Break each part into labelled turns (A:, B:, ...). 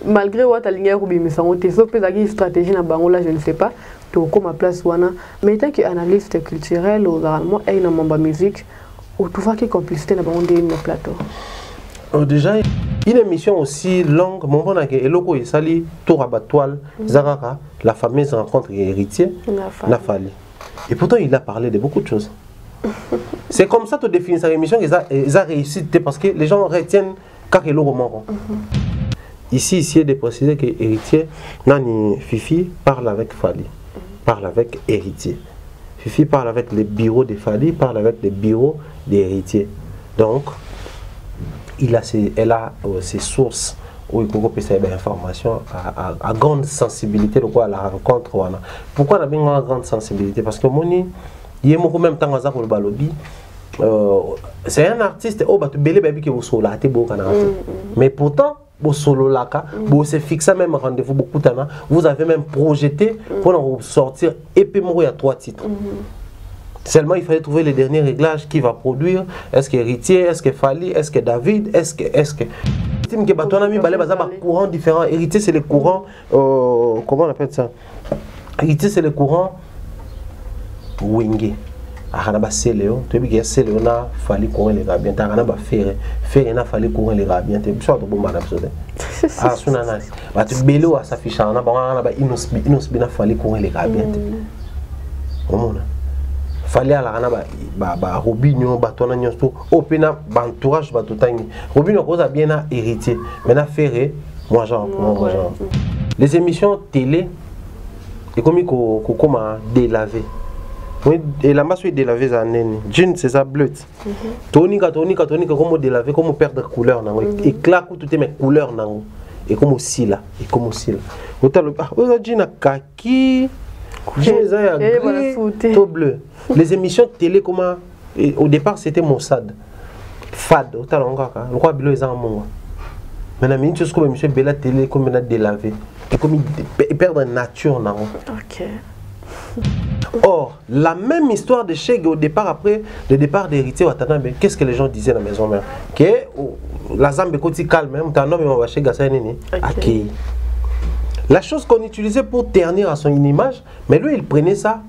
A: malgré what alinga ko bimisa ngote so pesa ki stratégie na bango là je ne sais pas to comme à place wana mais tant que analyste culturel ou généralement et na mamba musique ou tout va qui complicité na bango de na plateau.
B: Déjà une émission aussi longue mon bon que eloko esali tour à toile Zaraka la fameuse rencontre héritier n'a fallu et pourtant il a parlé de beaucoup de choses. C'est comme ça tu définis sa émission qu'ils a réussi parce que les gens retiennent car il Ici, il est de préciser que héritier, Nani Fifi parle avec Fali, parle avec héritier. Fifi parle avec les bureaux de Fali, parle avec les bureaux des héritiers. Donc, elle a ses sources où il peut faire des informations à grande sensibilité de quoi la rencontre. Pourquoi on a une grande sensibilité? Parce que Moni, il y a même temps pour le balobi. C'est un artiste, mais pourtant, solo laka, vous se fixez même rendez-vous beaucoup de temps. Vous avez même projeté pour sortir et puis il y a 3 titres. Seulement il fallait trouver les derniers réglages qui va produire. Est-ce que héritier, est-ce que Fali, est-ce que David, est-ce que courant différent. Héritier c'est le courant comment on appelle ça? Héritier c'est le courant wingé. Arana Céléo, tu sais que Céléo n'a fallu courir les rabiens, t'as pas faire n'a fallu courir les rabiens, t'es sûr de bon madame Sodé. Ah, sunana, bah tu bélo à s'afficher, on a bah inosbina fallu courir les rabiens. Comment on a? Fallait à la rana bah Robinho, bah ton agneau tout, opena entourage bah tout tangi. Robinho cause a bien à héritier, mais n'a ferré, moi genre. Les émissions télé, et comme il comment délaver. Oui, et la masse est délavée à Nene. Jean, c'est ça bleu. Tonika, comment délaver, comment perdre couleur. Et claque tout est mes couleurs. Et comme aussi là. Et comme aussi là. Jean a kaki. Jean a gris. Tout bleu. Les émissions télé, comment. Au départ, c'était Mossad. Fad. Au talonga. Le roi Bilo est en mon. Maintenant, une chose comme M. Bella télé, comme il a délavé. Et comme il perd la nature.
A: Ok.
B: Or, la même histoire de Cheg au départ, après le départ d'héritier Watanabe, qu'est-ce que les gens disaient à la maison mère? Que la Zambe Koti calme, même t'as un homme va chez Gassaïnini. La chose qu'on utilisait pour ternir à son image, mais lui il prenait ça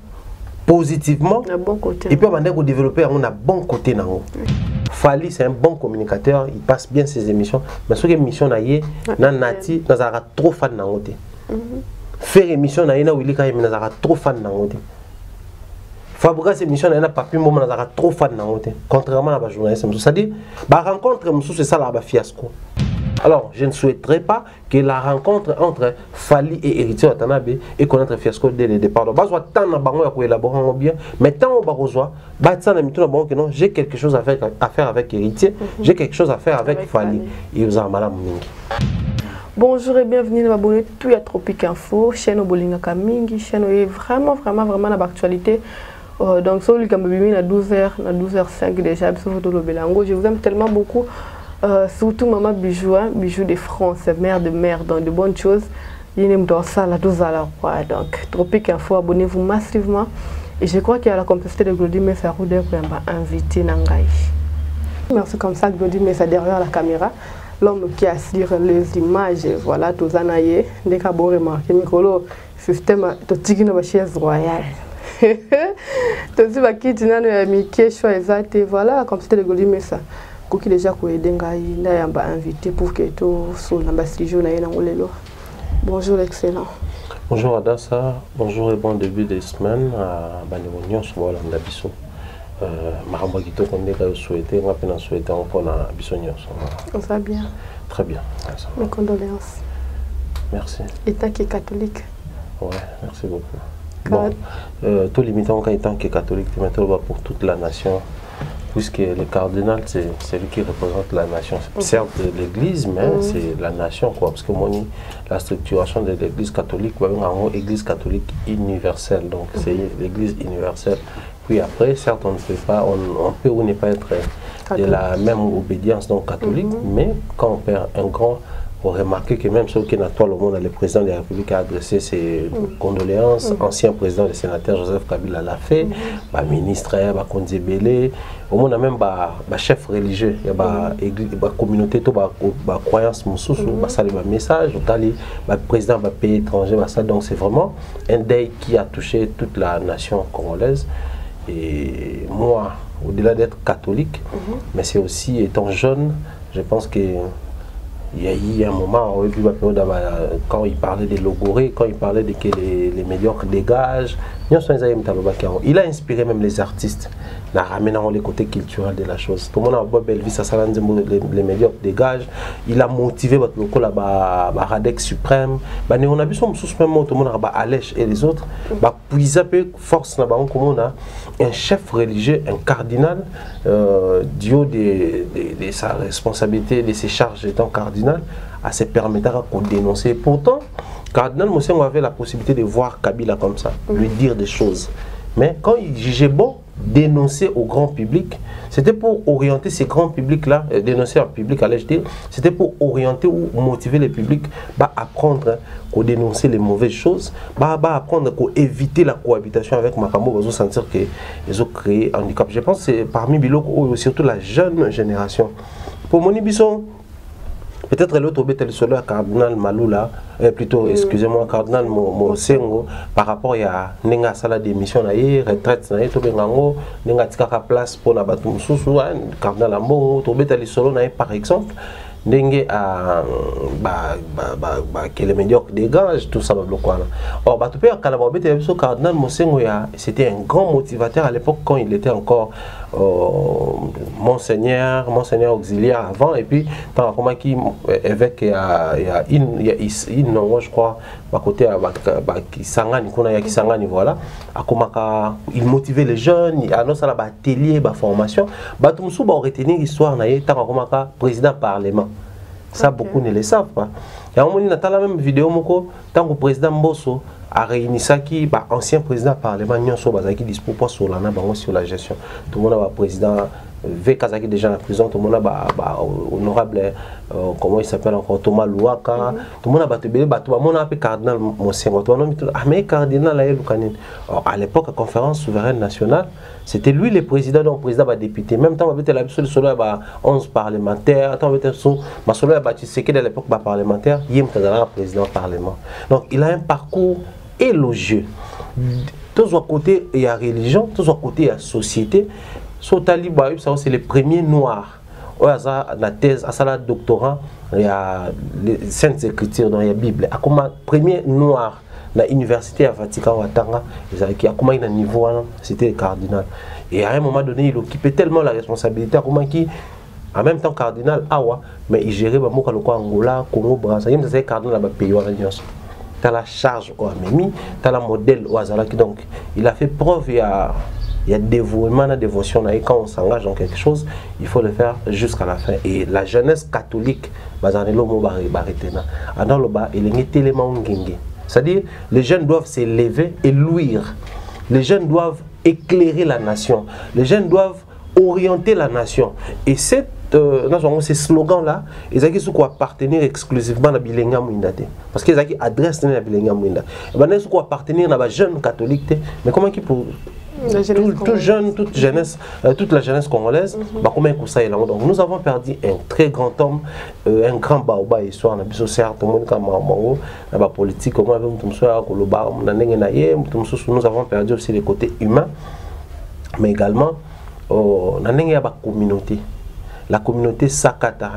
B: positivement.
A: Bon côté.
B: Et puis on a développé un bon côté. Fali c'est un bon communicateur, il passe bien ses émissions. Mais ce que émission naïe, Nati, nous avons trop fan nangote. Faire émission naïe na Willy Kayem, nous avons trop fan nangote. Fabrice émission na papi moment na trop fan na ngote contrairement à la journaliste c'est-à-dire ba rencontre c'est ça la fiasco. Alors je ne souhaiterais pas que la rencontre entre Fali et héritier Watanabe et connaître fiasco dès le départ. Donc bazo tant na bango ya ko élaborer bien mais tant on ba rejoindre ba ça na mituna bango que non j'ai quelque chose à faire avec héritier, j'ai quelque chose à faire avec Fali et vous en malam mingi.
A: Bonjour et bienvenue dans l'abonné tout à Tropique Info, chaîne Bolinga Kamingi, chaîne est vraiment dans l'actualité. Donc celui qui m'a mis à 12h05 déjà, je vous aime tellement beaucoup, surtout maman Bijou, Bijou de France, mère dans de bonnes choses. Il y a dans ça la 12h. Donc Tropique Info, abonnez-vous massivement. Et je crois qu'il y a la complicité de Glody Messa Roudé qui m'a invité Nangaï. Merci comme ça Glody Messa derrière la caméra. L'homme qui assure les images, voilà, tout ça naïe, dès qu'à beau remarquer, Nicolo, système, tout tigre de chaise royale. Tout ça qui dit non, mais qui est choisi, voilà, comme c'était le Glody Messa. Qui déjà quoi dengai, n'a pas invité pour que tout sur l'ambassade naïe dans le lot. Bonjour excellent.
B: Bonjour Adassa, bonjour et bon début de semaine à Banimonion sur l'Amdabiso. Maramba Gito qu'on est souhaité, on a souhaité encore à Bissonion.
A: On va bien.
B: Très bien.
A: Mes condoléances.
B: Merci.
A: Et tant que catholique.
B: Ouais, merci beaucoup. Bon, tout limitant en tant que catholique, pour toute la nation, puisque le cardinal, c'est lui qui représente la nation. Certes l'église, mais c'est la nation, quoi. Parce que moi, la structuration de l'église catholique, l'église catholique universelle. Donc, c'est l'église universelle. Puis après, certes, on ne peut pas, on peut ou ne pas être de la même obédience donc catholique, mais quand on perd un grand remarqué que même ceux qui n'ont pas le monde, le président de la République a adressé ses condoléances. Ancien président des sénateurs Joseph Kabila l'a fait. Ministre, Konzi Belé. Au monde, même chef religieux, il y a la communauté, la croyance, ça le message. Le président va pays étranger. Donc c'est vraiment un deuil qui a touché toute la nation congolaise. Et moi, au-delà d'être catholique, mais c'est aussi étant jeune, je pense que il y a eu un moment où quand il parlait des logorés, quand il parlait de que les médiocres dégagent, il a inspiré même les artistes, en ramenant les côtés culturels de la chose. Tout le monde a beau belle vie, ça les médiocres dégagent. Il a motivé votre local là, Radex suprême. On a vu son même tout le monde a Alèche et les autres. Puis force là, on a un chef religieux, un cardinal, du haut de sa responsabilité, de ses charges étant cardinal, à se permettre de dénoncer. Pourtant, Cardinal Mosengo avait la possibilité de voir Kabila comme ça, lui dire des choses. Mais quand il jugeait bon dénoncer au grand public, c'était pour orienter ces grands publics-là, dénoncer au public, allais-je dire, c'était pour orienter ou motiver les publics à apprendre à dénoncer les mauvaises choses, à apprendre à éviter la cohabitation avec Makambo, à sentir qu'ils ont créé un handicap. Je pense que c'est parmi Biloko, surtout la jeune génération. Pour Moni Bisson, peut-être l'autre bête solo à Cardinal Malula, plutôt, excusez-moi, Cardinal Mosengo, par rapport à Nenga Sala d'émission, retraite, Nenga Tikaka place pour la Batum Soussou, Cardinal Ambo, Tobet solo, par exemple. Dengue à que les médiocres dégagent, tout ça va bloquer. Or, Cardinal Mosengo, c'était un grand motivateur à l'époque quand il était encore monseigneur auxiliaire avant, et puis par rapport à qui évêque il y a je crois à côté qui Sangani voilà, il motivait les jeunes, il annonce à l'atelier formation, tout va retenir l'histoire na président parlement. Ça, beaucoup ne le savent pas. Il y a un moment, la même vidéo, tant que le président Mbosso a réuni ça qui, ancien président parlement, qui dispose sur la gestion. Tout le monde a président Kazaki déjà en prison, tout le monde a honorable, comment il s'appelle encore, Thomas Louaka, tout le monde a battu, cardinal Mosengo, mais cardinal à l'époque, la conférence souveraine nationale, c'était lui le président, donc président va député. Même temps, il y a 11 parlementaires, c'est que à l'époque parlementaire, il y a un président parlement. Donc il a un parcours élogieux. Tous à côté, il y a religion, tous à côté, il y a société. C'est les premiers noirs. La thèse, à la doctorat, il y a les Saintes Écritures, il y a la Bible. Comme premier noir, la université à Vatican, qui a un niveau, c'était le cardinal. Et à un moment donné, il occupait tellement la responsabilité, en même temps cardinal, mais il gérait Angola, Congo, Brazzaville, c'est cardinal à pays. Tu as la charge au Amemi, tu as la modèle au Azalaki. Donc, il a fait preuve, il y a dévouement, la dévotion. Et quand on s'engage dans quelque chose, il faut le faire jusqu'à la fin. Et la jeunesse catholique, c'est-à-dire, les jeunes doivent s'élever et luire. Les jeunes doivent éclairer la nation. Les jeunes doivent orienter la nation. Et ces slogans-là, ils ont appartenir exclusivement à Bilenga Mouindate. Parce qu'ils adressent à Bilenga Mouinda. Ils ont appartenir à la jeune catholique. Mais comment ils pour tout jeune, toute la jeunesse congolaise, donc nous avons perdu un très grand homme, un grand baoba histoire, la politique, nous avons perdu aussi les côtés humains, mais également la communauté. La communauté Sakata,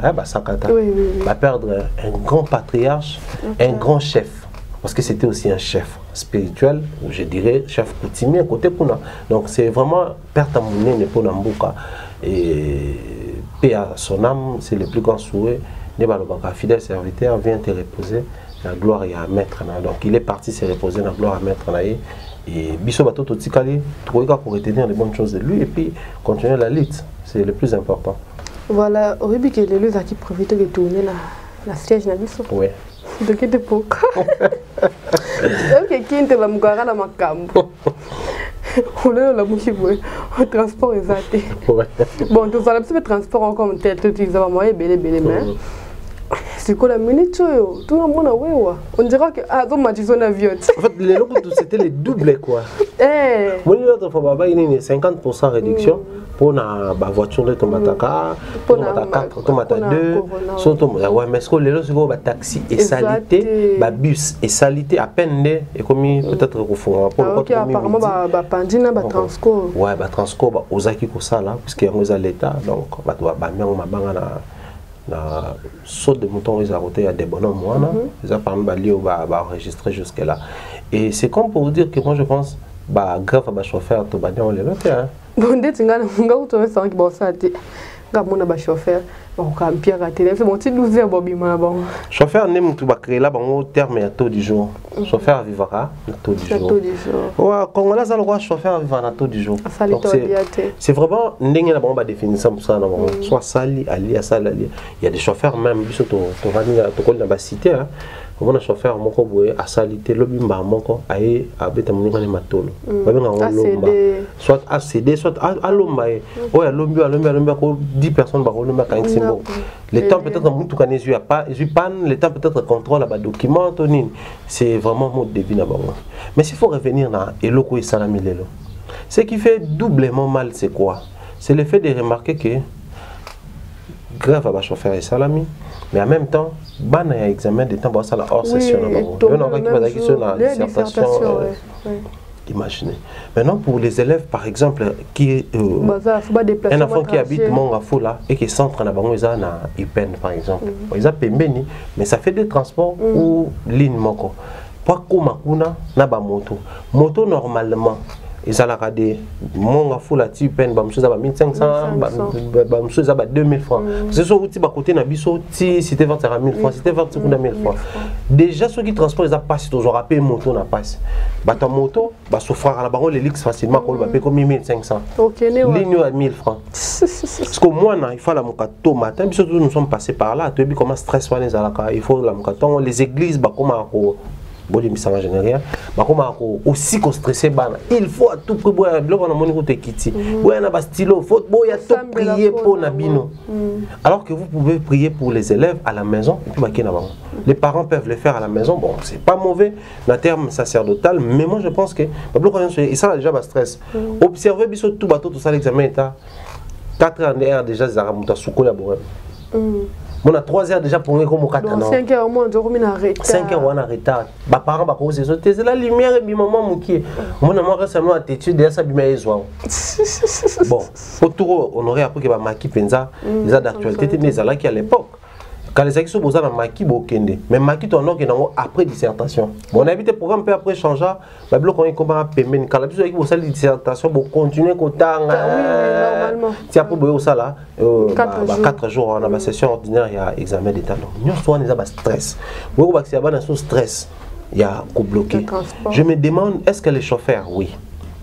B: va perdre un grand patriarche, un grand chef. Parce que c'était aussi un chef spirituel, ou je dirais chef coutumier côté Puna. Donc c'est vraiment perte à mon nez pour Nambuka. Et paix à son âme, c'est le plus grand souhait. Nebalobaka, fidèle serviteur, vient te reposer. La gloire est à mettre. Donc il est parti se reposer, la gloire à mettre. Et Bisso Bato Totikali, trouver pour retenir les bonnes choses de lui et puis continuer la lutte. C'est le plus important.
A: Voilà, au début, que les lieux qui profitent de tourner la siège na biso.
B: Oui.
A: De quel époque? Ok, qui est la mugara la macambo. On est la mouchiboué. Le transport est zaté. Bon, tout ça, le transport en comme tel, tout ils ont moyen belé mais c'est quoi la minute tout le monde on dirait que ah donc Mathis on avion.
B: En fait les locaux c'était les doubles quoi.
A: Eh.
B: Moi l'autre fois baba il y a 50% réduction pour la voiture de Tomataka, Tomata 4, Tomata 2, surtout ouais mais ce que les autres c'est taxi et salité, bus et salité à peine et comme peut-être refond pour
A: le apparemment ba pandina ba transco.
B: Ouais ba transco ba ozaki ko ça là parce qu'il y a un l'état donc ba doit ba miango mabanga na saut de mouton ils a roté à des bonhommes moi là ils a parmi bali ba enregistrer jusque là et c'est comme pour vous dire que moi je pense bah grave ba chauffeur to ba on les note hein
A: bon ndeti ngana nga uto ça qui ba ça te nga mona ba chauffeur ba ka mpia ka télé c'est mon petit 12h bobima bon
B: chauffeur ne mutu ba créer là bon terme ya taux du jour chauffeur vivra na taux du jour ouais congolais ça le roi chauffeur vivra na taux du jour c'est vraiment ndenge na bon ba définir ça na bon soit sali ali à sali ali il y a des chauffeurs même biso to vani to ko na ba cité hein on a chauffeur moko boye a salité lobimba moko aye abeta munga ne matolo babenga ngolomba soit ACD soit alomba oya lombi ko 10 personnes ba lomba ka simbo le temps peut-être mutu kanezu a pas panne le temps peut-être contrôle ba document tonine c'est vraiment mode de vie na bango mais s'il faut revenir na eloko et salami lelo ce qui fait doublement mal c'est quoi c'est le fait de remarquer que grave à chauffeur et salami mais en même temps bana ya examen de temps ça la hors session on a qui sur la dissertation imaginez maintenant pour les élèves par exemple qui un enfant qui habite Mongafula et qui centre na bango eza na IPN par exemple ils a pembeni mais ça fait des transports ou ligne moko pas comme kuna na ba moto normalement ils allaient regarder mon fula ti peine ba msuza ba 1500 ba msuza ba 2000 francs c'est ça outil ba côté na biso ti c'était 20000 francs c'était 20000 francs déjà ceux qui transportent ils a passé toujours à payer moto na passe ba ta moto ba souffrir à la banque l'élix facilement ko ba payer comme 1500 ligne à 1000 francs parce que moi na il faut la mokato matin biso nous sommes passés par là tu as vu comment stress wana ezalaka il faut la mokato les églises ba comment bon les missions générales bah comme aussi stressé il faut à tout prix boire bloc on a mon côté kiti boire na stylo faut boire tout prier pour nabino alors que vous pouvez prier pour les élèves à la maison et puis bah les parents peuvent le faire à la maison bon c'est pas mauvais na terme sacerdotal mais moi je pense que bloc et ça déjà ba stress observer biso tout bateau tout ça l'examen état 4 ans déjà zaramuta sukola boire on a 3 heures déjà pour nous comme 4 ans.
A: 5 heures au moins, on a retard.
B: 5 heures on a retard. Mes parents vont poser sauter. C'est la lumière et maman mouki. Mon amour récemment a tétu derrière sa bimé ezwa. Bon, autour on aurait appris que ma maki penza, les a d'actualité des ala qui à l'époque. Quand les actions posent dans maki bokende, mais maki ton nom qui est après dissertation. Bon, on a évité programme peu après changer. Ma bloc on est comment paiement. Quand la biso qui bosse la dissertation pour continuer qu'autant.
A: Normalement.
B: Si après boyo ça là, 4 jours on a ma session ordinaire il y a examen d'état. Donc nous soit on a stress. Boyo ba c'est ba stress. Il y a co bloqué. Je me demande est-ce que les chauffeurs oui,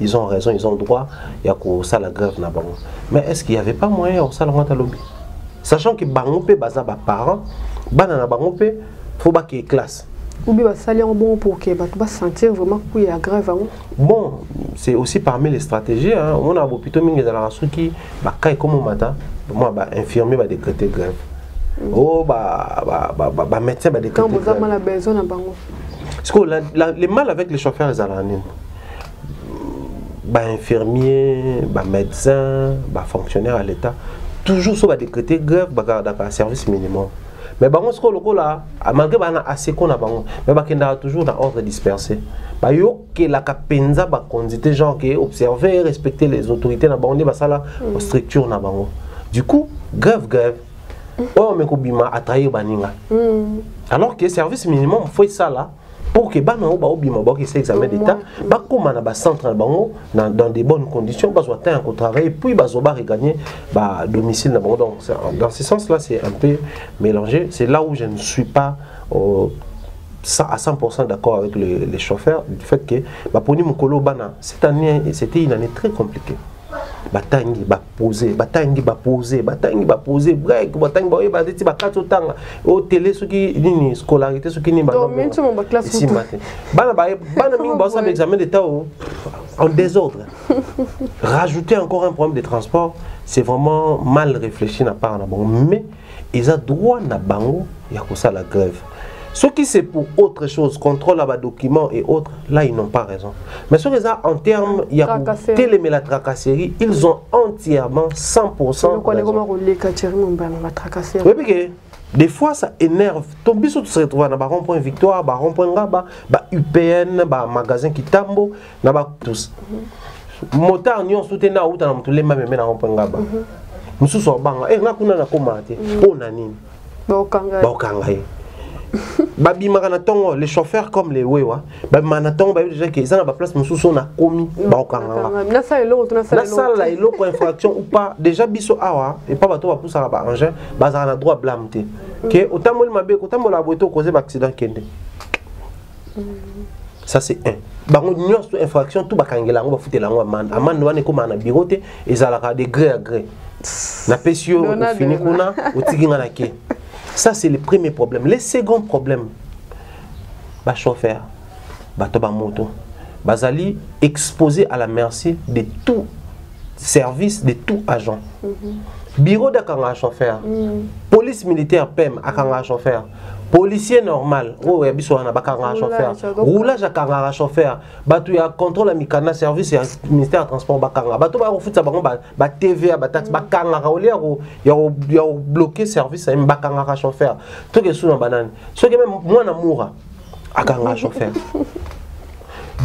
B: ils ont raison, ils ont droit, il y a ko ça la grève na bango. Mais est-ce qu'il y avait pas moyen au salon à lobby? Sachant que bango pe baza ba parents, bana na bango pe faut ba que classe.
A: Ou bien ça bon pour que tu vas sentir vraiment qu'il y a grève.
B: Bon, c'est aussi parmi les stratégies hein. On a plutôt mingi dans la qui ba kai comme matin, moi ba infirmier ba décréter grève. Oh ba médecin ba décréter grève.
A: Quand vous avez besoin na bango.
B: Parce que les mal avec les chauffeurs les alanines. Ba infirmier, ba médecin, ba fonctionnaire à l'état toujours sur décréter grève dans service minimum. Mais bango ce que là malgré bana assez qu'on a bango mais bakenda toujours dans ordre dispersé. Ba yo que la capenza ba conduite genre que observer respecter les autorités na bango ba sala structure na bango. Du coup grève oh mais ko bima atrayer baninga. Alors que service minimum faut ça là pour que bana ba obima ba que c'est examen d'état ba comme na ba centre bango dans des bonnes conditions ba soit un travail puis ba zo ba regagner ba domicile na bango. Donc dans ce sens là c'est un peu mélangé, c'est là où je ne suis pas à 100% d'accord avec les chauffeurs du fait que ba poni mukolo bana cette année c'était une année très compliquée. Batangi ba poser break batangi ba deti ba katotanga au télé ce qui ni scolarité ce qui ni ba ici matin bana mingi ba ça examen d'état en désordre. Rajouter encore un problème de transport c'est vraiment mal réfléchi na part na bango mais ils ont droit na bango il y a ça la grève. Ce qui c'est pour autre chose, contrôle à documents et autres, là ils n'ont pas raison. Mais sur les en termes, il y a télémé la tracasserie, ils ont entièrement 100% raison. Oui, des fois ça énerve. Ton biso tu se retrouves dans rond-point Victoire, rond-point Ngaba, UPN, magasin Kitambo, tous. Motard nyon soutena ou dans tous les mêmes na rond-point Ngaba. Musu so banga, na kuna na komate, pona nini? Ba Babi Maranatongo, les chauffeurs comme les Wewa, Babi Manatongo, Babi déjà qui sont à la place, nous sommes à commis, Baokanga. La salle est l'eau pour infraction ou pas, déjà biso awa, et pas bateau à pousser à la engin, bazar a droit à blâmer. Que autant moi ma bé, autant moi la boîte causé d'accident kende. Ça c'est un. Bango nyos sur infraction, tout bakangela, on va foutre la amende. Amende doit ne comme un biroté, et ça la de gré à gré. Na pesio, fini kuna, au tiginga na ke. Ça, c'est le premier problème. Le second problème, les chauffeurs, les moto, bazali exposé à la merci de tout service, de tout agent. Bureau d'un chauffeur, police militaire PEM à chauffeur, policier normal, chauffeur, roulage à chauffeur, il y a contrôle à service et ministère de transport à TV, à taxe, il y a bloqué service à chauffeur. Tout est sous la banane. Ce qui est même moi d'amour à chauffeur.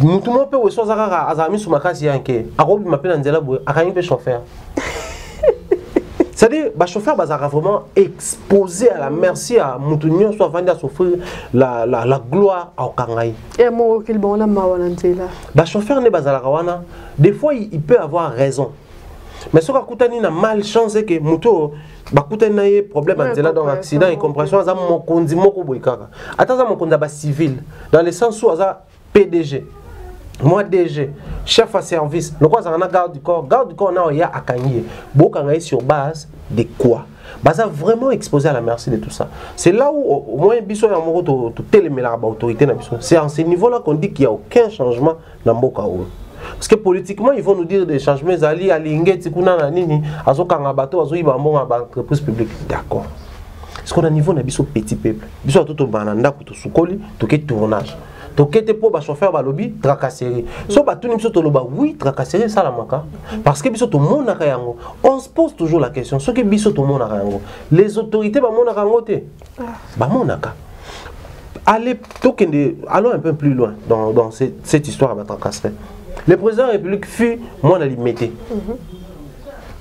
B: Tout le monde peut aussi avoir mis sur ma casse yanké. À Robi m'appelle Angela Boué, à chauffeur. C'est-à-dire, les chauffeurs sont vraiment exposés à la merci à Moutounion, soit vendu à souffrir la gloire au Kangaï.
A: Et moi, quel bon
B: les chauffeurs ne sont des fois, il peut avoir raison. Mais ce qui a malchance, c'est que Mouto a un problème dans l'accident et compression. Il y a un conduit civil, dans le sens où il y a PDG. Moi DG, chef à service, le quoi ça garde du corps il y a à Kanye. Bokanga sur base de quoi? Ça vraiment exposé à la merci de tout ça. C'est là où au moins biso ya moko to téléméla ba autorité na biso. C'est à ce niveau-là qu'on dit qu'il n'y a aucun changement dans Mboka. Parce que politiquement ils vont nous dire des changements ali alinge tikuna na nini azokanga bato azoyiba mbonga ba entreprise publique. D'accord. Parce qu'on a niveau na biso petit peuple. Biso tout bananda ko to sukoli to ke tournage. Donc, pour les chauffeurs, lobby, tracasserie. So, tout le monde oui, tracasserie, ça la manque. Parce que tout le monde a rien. On se pose toujours la question. Ce que tout le monde a rien. Les autorités, allons un peu plus loin dans cette histoire de tracasserie. Le président de la République fut, moi, on a limité.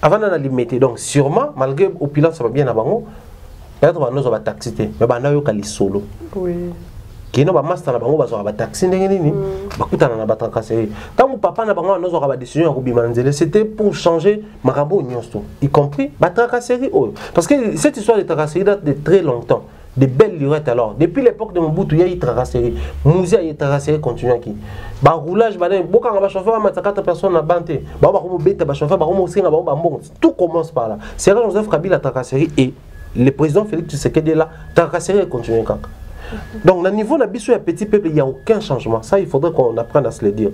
B: Avant, on a limité. Donc, sûrement, malgré l'opulence, ça va bien avant, peut-être qu'on va taxiter. Mais on a eu solo. Oui. Qui n'a pas master na bango bazora ba taxi ndenge nini bakutana na ba tracasserie tant papa na bango n'ozora ba décision ya kobimanzele c'était pour changer makambo nyonso y compris ba tracasserie parce que cette histoire de tracasserie date de très longtemps de belles lurettes alors depuis l'époque de Mobutu il y a eu tracasserie musée a eu tracasserie continue qui ba roulage ba boka ba chauffeur ma 4 personnes na banté ba ko beta ba chauffeur ba ko singa ba mbongo tout commence par là c'est là Joseph Kabila tracasserie et le président Félix Tshisekedi là tracasserie continue quand. Donc, au niveau de la petit peuple, il n'y a aucun changement. Ça, il faudrait qu'on apprenne à se le dire.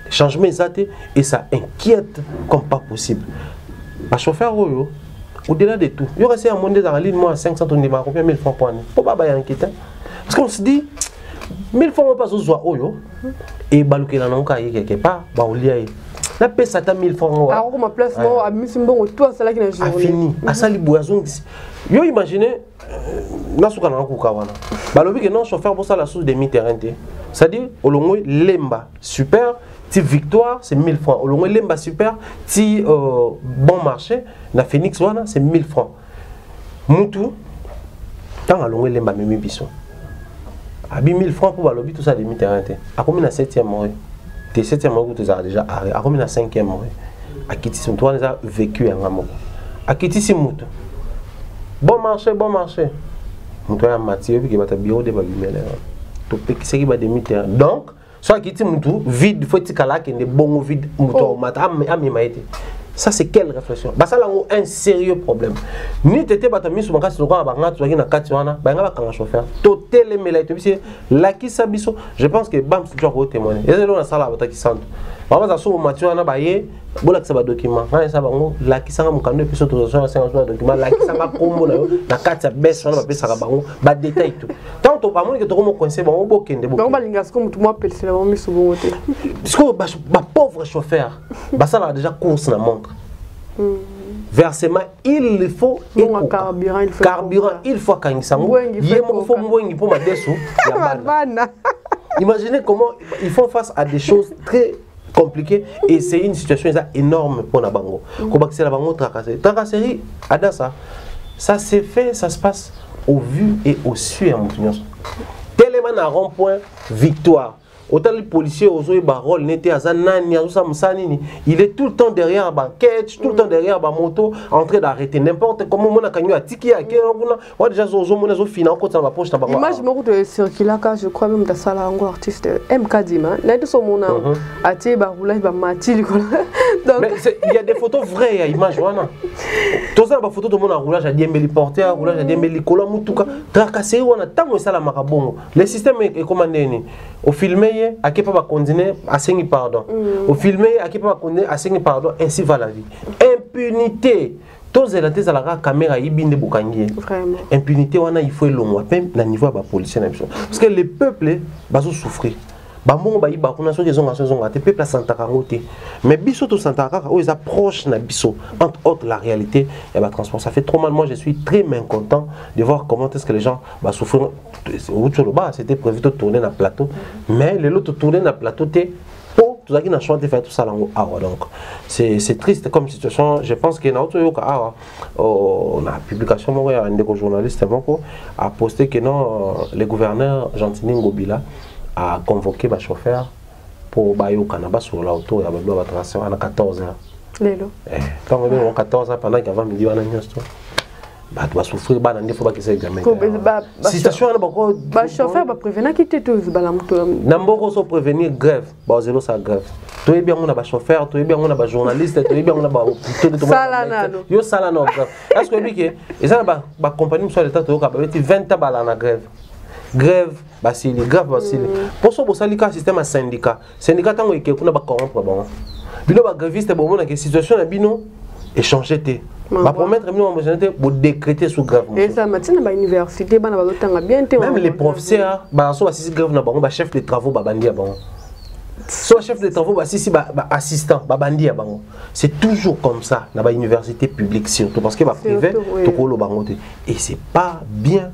B: Les changements exacts et ça inquiète comme pas possible. Les chauffeurs, au-delà de tout, il y aurait un monde dans la ligne, moi, 500 tonnes de combien 1000 francs pour année. Pourquoi pas inquiéter? Parce qu'on se dit, 1000 francs, on va pas se voir, et balouké dans le cas, quelque part, on lit. La paix, ça t'a 1000 francs.
A: Alors, ma place, moi, à Missimbo, toi, c'est là qu'il y a un jour.
B: Fini. À ça, les boissons. Yo, imaginez. Nasuka na kukawana balobi que non chauffeur pour ça la source de mi-terrain c'est-à-dire au long lemba super ti victoire c'est 1000 francs au long lemba super ti bon marché na Phoenix wana c'est 1000 francs mutu tant à long lemba memi biso abi 1000 francs pour balobi tout ça de mi-terrain a combien na 7e mois tes 7e mois tu as déjà arrêté a combien na 5e mois a quitté son toi déjà vécu en amoko a quitté si mutu bon marché. Mutu ya Mathieu qui va te bureau de babimele. To pekise qui va demi-terrain. Donc, soit qui mutu vide faut tikala qui ne bon vide mutu mata ami maete. Ça c'est quelle réflexion? Bah ça là un sérieux problème. Ni tete bata misu makasi lokwa banga tu na kati wana, ba nga ba kanga chauffeur. To telemela to bisi la ki sabiso, je pense que bam tu dois témoigner. Et là on a ça là bata qui sente. Ba ba so matio na ba ye bola kisa ba document. Ngana sa bango la kisanga mukando episo autorisation ya 50 document la kisanga kombo na yo na kati ya bes wana ba pesa ka bango ba détail tout. Tant to ba moni que to ko mo coincer bango bokende bo.
A: Bango ba linga sko mutu mo appelle la bango misu bongo te.
B: Parce ba pauvre chauffeur ba ça a déjà course na montre. Versement il faut carburant il faut kangisango yemo faut mwengi pour ma desu la bana. Imaginez comment ils font face à des choses très compliquées et c'est une situation énorme pour la bango. Comment c'est la bango tracasserie adasa ça s'est fait, ça se passe au vu et au su à Montignon. Tellement à rond-point victoire. Autant les policiers aux barol n'était à Zanani, il est tout le temps derrière la quête, tout le temps derrière la moto, en train d'arrêter n'importe comment on a gagné à Tiki à Kéron. On a déjà zozo final quand ça va poche ta
A: image me de circuler quand je crois même dans salle un artiste MK Dima, là de son mon a tie ba roulage ba mati donc
B: il y a des photos vraies à image voilà. Tout ça ba photo de mon roulage à Diembeli porter, roulage à Diembeli kola mutuka, tracasser on a tant ça la makabongo. Le système est commandé au filmer à qui pas condamner à signer pardon. Au filmer à qui pas condamner à signer pardon, ainsi va la vie. Impunité. Tous les latés à la caméra ibinde bukangie.
A: Vraiment.
B: Impunité wana il faut long même la niveau ba policier parce que le peuple va souffrir. Ba mongo ba iba kuna so des zonga te peuple santa kangote. Mais biso to santa kaka ils approchent na biso entre autres la réalité et ba transport ça fait trop mal. Moi je suis très mécontent de voir comment est-ce que les gens va souffrir. C'était prévu de tourner dans le plateau, mais les autres tourner dans le plateau, tout ça qui n'a choisi de faire tout ça donc c'est triste comme situation. Je pense qu'il y a une publication un des journalistes a posté que non le gouverneur Gentini Ngobila a convoqué le chauffeur pour bailler au Canada sur l'auto et à tracer à 14 h. Quand on est 14 h pendant qu'il y avait un million de bah tu vas souffrir bah n'faut pas que ça examine situation là bah
A: chauffeur va prévenir quitter tous bah la moto
B: n'amboko so prévenir grève bah zéro ça grève tu es bien on a ba chauffeur tu es bien on a ba journaliste tu es bien on a ba yo sala no est-ce que biké et ça ba compagnie sur l'état to ka ba 20 bala na grève bah c'est grave bah c'est pour ça bossa lika système syndicat tango eke kuna ba corrompre bon bino ba gréviste bon na que situation na bino échanger té va promettre pour décréter sous grève.
A: Et ça matin à l'université,
B: même les professeurs, soit si grève na bango, chef de travaux bandi à bango. Soit chef de travaux, si assistant bandi à bango. C'est toujours comme ça dans la université publique surtout parce que va privé, tout le bango et c'est pas bien.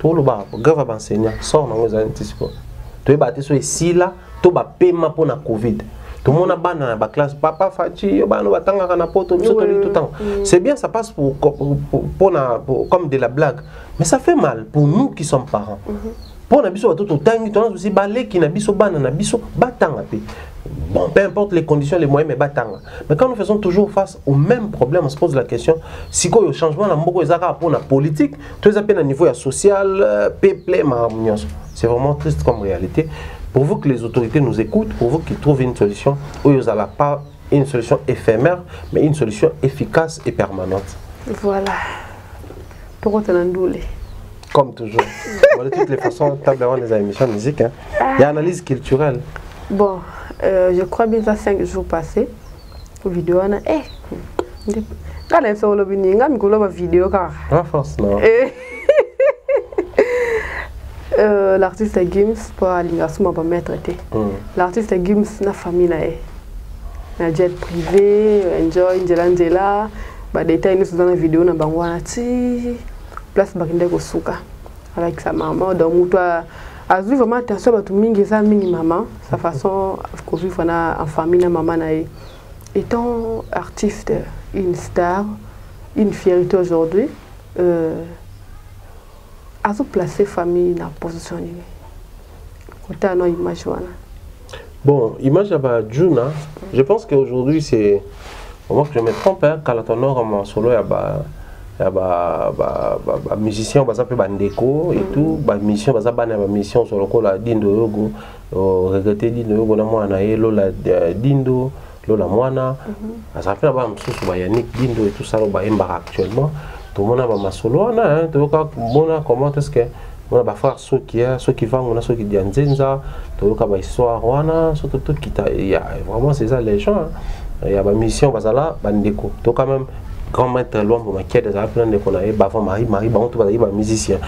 B: Tout le bango grève à enseignant sort dans les anticipants. Tu es battu sur ici là, tu vas paiement pour la Covid. Tout le monde a ban dans la classe, papa Fachi, c'est bien, ça passe pour comme de la blague, mais ça fait mal pour nous qui sommes parents. Pour nous, tout aussi balé qui n'a ban na biso batanga. Bon, peu importe les conditions, les moyens, mais batanga. Mais quand nous faisons toujours face au même problème, on se pose la question si quoi le changement dans pour la politique, tout ça à niveau social, peuple, c'est vraiment triste comme réalité. Pour vous que les autorités nous écoutent, pour vous qu'ils trouvent une solution, où ils n'ont pas une solution éphémère, mais une solution efficace et permanente.
A: Voilà. Pour
B: comme toujours. De toutes les façons, table avant des émissions de musique, il y a analyse culturelle.
A: Bon, je crois bien ça 5 jours passés. Vidéo, on a quand on fait le vidéo,
B: pas force, non.
A: L'artiste Gims pour l'ingration va mettre l'artiste Gims na famille na jet privé enjoy Angela ba détail nous dans la vidéo na bangwana ti place bakinde ko suka avec sa maman donc toi a vu vraiment attention ba tout mingi ça mingi maman sa façon ko vivre en famille na maman na étant artiste une star une fierté aujourd'hui à se placer famille dans la position image.
B: Bon, image à Juna, je pense qu'aujourd'hui c'est. Moi que je me trompe, quand on a solo, il y a musicien, on va déco et tout, mission, mission sur le coup la dindo yogo, regretter dindo yogo na moi na elo la dindo, la moana, ça fait là-bas un Yannick dindo et tout ça, actuellement. Tout le monde a ma solo, comment est-ce que on a ba frère ceux qui vont on a ceux qui disent nzenza to ka ba histoire wana surtout tout qui il y a vraiment c'est ça les gens il y a ba mission bazala bandeko to quand même grand maître loin pour ma quête des appels de qu'on a ba Marie ba on tout ba musicien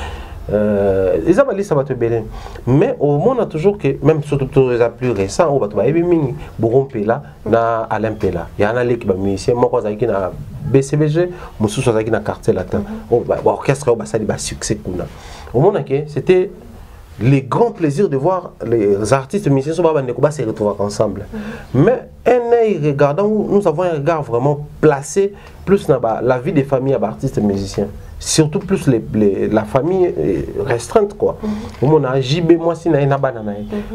B: les abali ça va te béler mais au monde a toujours que même surtout les plus récents on va te ba mingi Boron Pela na Alain Pela il y en a les qui ba musicien moi quoi qui na BCBG mususu ça qui na quartier latin oh ba orchestre ba ça ba succès kuna au monde que c'était les grands plaisirs de voir les artistes musiciens se retrouver ensemble mais un œil regardant nous avons un regard vraiment placé plus dans la vie des familles artistes musiciens surtout plus la famille restreinte quoi. On a JB moi si na banana.